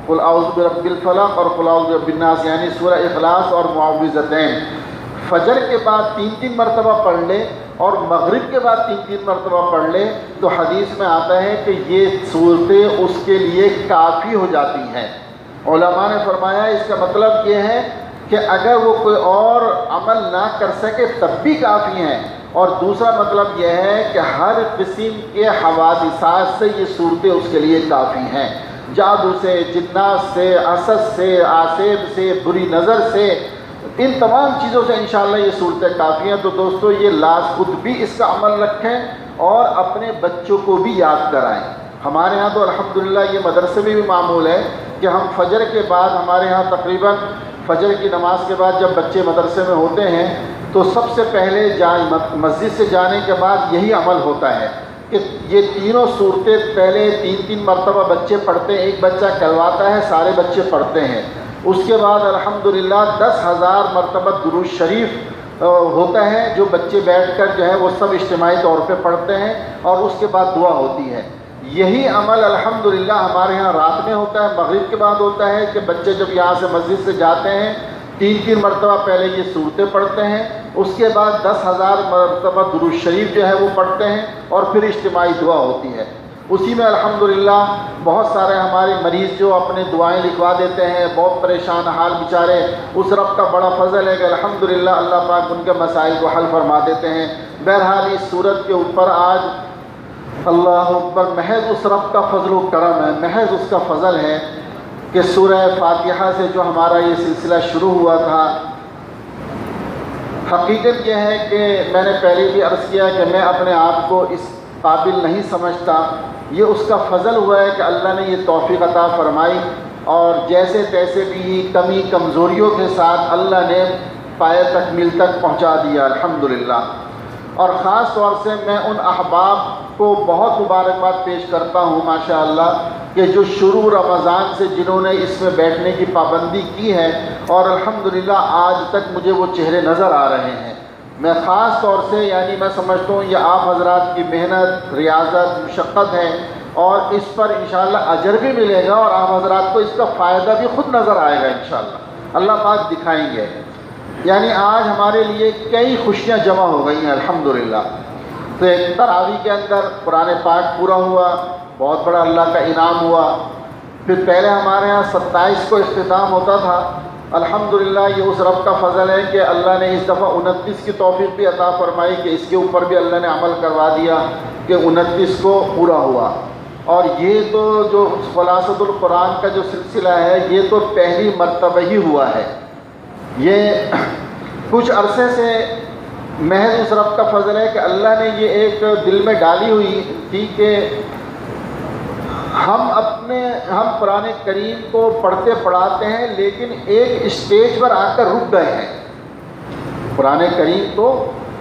قل اعوذ برب الفلق اور قل اعوذ برب الناس، یعنی سورہ اخلاص اور معوذتین فجر کے بعد 3 مرتبہ پڑھ لے اور مغرب کے بعد 3 مرتبہ پڑھ لے تو حدیث میں آتا ہے کہ یہ صورتیں اس کے لیے کافی ہو جاتی ہیں۔ علماء نے فرمایا اس کا مطلب یہ ہے کہ اگر وہ کوئی اور عمل نہ کر سکے تب بھی کافی ہیں، اور دوسرا مطلب یہ ہے کہ ہر قسم کے حوادثات سے یہ صورتیں اس کے لیے کافی ہیں، جادو سے، جنات سے، حسد سے، آسیب سے، بری نظر سے، ان تمام چیزوں سے انشاءاللہ یہ صورتیں کافی ہیں۔ تو دوستو یہ خود بھی اس کا عمل رکھیں اور اپنے بچوں کو بھی یاد کرائیں۔ ہمارے ہاں تو الحمدللہ یہ مدرسے میں بھی معمول ہے کہ ہم فجر کے بعد، ہمارے ہاں تقریباً فجر کی نماز کے بعد جب بچے مدرسے میں ہوتے ہیں تو سب سے پہلے مسجد سے جانے کے بعد یہی عمل ہوتا ہے کہ یہ تینوں صورتیں پہلے 3 مرتبہ بچے پڑھتے ہیں، ایک بچہ کہلواتا ہے، سارے بچے پڑھتے ہیں۔ اس کے بعد الحمدللہ 10,000 مرتبہ درود شریف ہوتا ہے جو بچے بیٹھ کر جو ہے وہ سب اجتماعی طور پہ پڑھتے ہیں، اور اس کے بعد دعا ہوتی ہے۔ یہی عمل الحمدللہ ہمارے ہاں رات میں ہوتا ہے، مغرب کے بعد ہوتا ہے کہ بچے جب یہاں سے مسجد سے جاتے ہیں 3 مرتبہ پہلے یہ صورتیں پڑھتے ہیں، اس کے بعد 10,000 مرتبہ درود شریف جو ہے وہ پڑھتے ہیں، اور پھر اجتماعی دعا ہوتی ہے۔ اسی میں الحمدللہ بہت سارے ہمارے مریض جو اپنے دعائیں لکھوا دیتے ہیں، بہت پریشان حال بیچارے، اس رب کا بڑا فضل ہے کہ الحمدللہ اللہ پاک ان کے مسائل کو حل فرما دیتے ہیں۔ بہرحال اس صورت کے اوپر آج اللہ اکبر محض اس رب کا فضل و کرم ہے، محض اس کا فضل ہے کہ سورہ فاتحہ سے جو ہمارا یہ سلسلہ شروع ہوا تھا، حقیقت یہ ہے کہ میں نے پہلے بھی عرض کیا کہ میں اپنے آپ کو اس قابل نہیں سمجھتا، یہ اس کا فضل ہوا ہے کہ اللہ نے یہ توفیق عطا فرمائی، اور جیسے تیسے بھی کمی کمزوریوں کے ساتھ اللہ نے پائے تکمیل تک پہنچا دیا الحمدللہ۔ اور خاص طور سے میں ان احباب کو بہت مبارکباد پیش کرتا ہوں ماشاءاللہ کہ جو شروع رمضان سے جنہوں نے اس میں بیٹھنے کی پابندی کی ہے، اور الحمدللہ آج تک مجھے وہ چہرے نظر آ رہے ہیں۔ میں خاص طور سے یعنی میں سمجھتا ہوں یہ آپ حضرات کی محنت، ریاضت، مشقت ہے، اور اس پر انشاءاللہ اجر بھی ملے گا، اور آپ حضرات کو اس کا فائدہ بھی خود نظر آئے گا انشاءاللہ، اللہ پاک دکھائیں گے۔ یعنی آج ہمارے لیے کئی خوشیاں جمع ہو گئی ہیں الحمدللہ۔ تو ایک تراویح کے اندر قرآن پاک پورا ہوا، بہت بڑا اللہ کا انعام ہوا۔ پھر پہلے ہمارے ہاں 27 کو اختتام ہوتا تھا، الحمدللہ یہ اس رب کا فضل ہے کہ اللہ نے اس دفعہ 29 کی توفیق بھی عطا فرمائی کہ اس کے اوپر بھی اللہ نے عمل کروا دیا کہ 29 کو پورا ہوا۔ اور یہ تو جو خلاصۃ القرآن کا جو سلسلہ ہے یہ تو پہلی مرتبہ ہی ہوا ہے۔ یہ کچھ عرصے سے محض اس رب کا فضل ہے کہ اللہ نے یہ ایک دل میں ڈالی ہوئی تھی کہ ہم قرآن کریم کو پڑھتے پڑھاتے ہیں، لیکن ایک اسٹیج پر آ کر رک گئے ہیں۔ قرآن کریم کو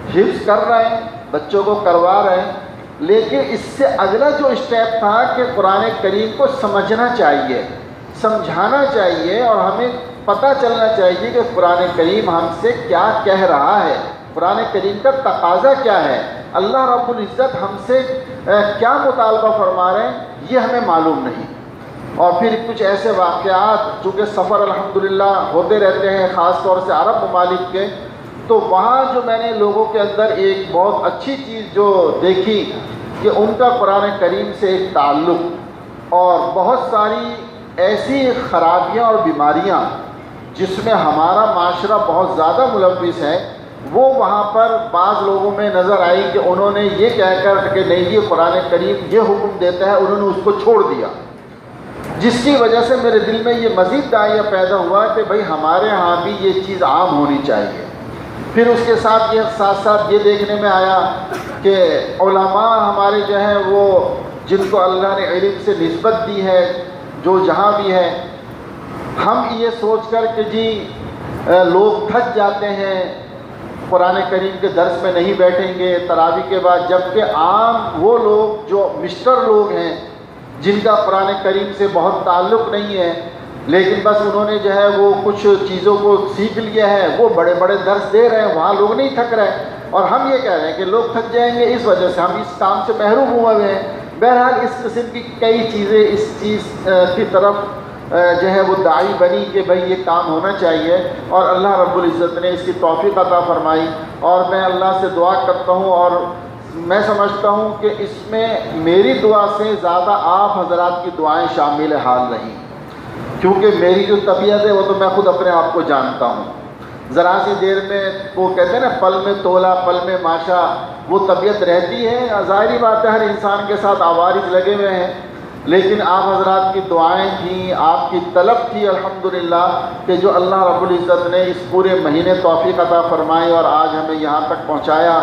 حفظ کر رہے ہیں، بچوں کو کروا رہے ہیں، لیکن اس سے اگلا جو اسٹیپ تھا کہ قرآن کریم کو سمجھنا چاہیے، سمجھانا چاہیے، اور ہمیں پتہ چلنا چاہیے کہ قرآن کریم ہم سے کیا کہہ رہا ہے، قرآن کریم کا تقاضا کیا ہے، اللہ رب العزت ہم سے کیا مطالبہ فرما رہے ہیں، یہ ہمیں معلوم نہیں۔ اور پھر کچھ ایسے واقعات، چونکہ سفر الحمدللہ ہوتے رہتے ہیں خاص طور سے عرب ممالک کے، تو وہاں جو میں نے لوگوں کے اندر ایک بہت اچھی چیز جو دیکھی کہ ان کا قرآن کریم سے ایک تعلق، اور بہت ساری ایسی خرابیاں اور بیماریاں جس میں ہمارا معاشرہ بہت زیادہ ملوث ہے، وہ وہاں پر بعض لوگوں میں نظر آئی کہ انہوں نے یہ کہہ کر کہ نہیں یہ قرآن کریم یہ حکم دیتا ہے، انہوں نے اس کو چھوڑ دیا، جس کی وجہ سے میرے دل میں یہ مزید داعیہ پیدا ہوا کہ بھئی ہمارے ہاں بھی یہ چیز عام ہونی چاہیے۔ پھر اس کے ساتھ یہ دیکھنے میں آیا کہ علماء ہمارے جو ہیں وہ جن کو اللہ نے علم سے نسبت دی ہے، جو جہاں بھی ہے، ہم یہ سوچ کر کہ جی لوگ تھک جاتے ہیں، قرآن کریم کے درس میں نہیں بیٹھیں گے تراویح کے بعد، جبکہ عام وہ لوگ جو مسٹر لوگ ہیں جن کا قرآن کریم سے بہت تعلق نہیں ہے، لیکن بس انہوں نے جو ہے وہ کچھ چیزوں کو سیکھ لیا ہے، وہ بڑے بڑے درس دے رہے ہیں، وہاں لوگ نہیں تھک رہے، اور ہم یہ کہہ رہے ہیں کہ لوگ تھک جائیں گے، اس وجہ سے ہم اس کام سے محروم ہوئے ہیں۔ بہرحال اس قسم کی کئی چیزیں اس چیز کی طرف جو ہے وہ داعی بنی کہ بھئی یہ کام ہونا چاہیے، اور اللہ رب العزت نے اس کی توفیق عطا فرمائی۔ اور میں اللہ سے دعا کرتا ہوں، اور میں سمجھتا ہوں کہ اس میں میری دعا سے زیادہ آپ حضرات کی دعائیں شامل حال رہیں، کیونکہ میری جو طبیعت ہے وہ تو میں خود اپنے آپ کو جانتا ہوں، ذرا سی دیر میں وہ کہتے ہیں نا پل میں تولا پل میں ماشا، وہ طبیعت رہتی ہے، ظاہری بات ہے ہر انسان کے ساتھ عوارض لگے ہوئے ہیں، لیکن آپ حضرات کی دعائیں تھیں، آپ کی طلب تھی الحمدللہ کہ جو اللہ رب العزت نے اس پورے مہینے توفیق عطا فرمائی اور آج ہمیں یہاں تک پہنچایا۔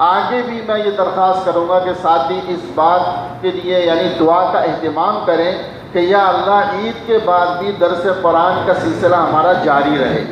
آگے بھی میں یہ درخواست کروں گا کہ ساتھی اس بات کے لیے یعنی دعا کا اہتمام کریں کہ یا اللہ عید کے بعد بھی درس قرآن کا سلسلہ ہمارا جاری رہے۔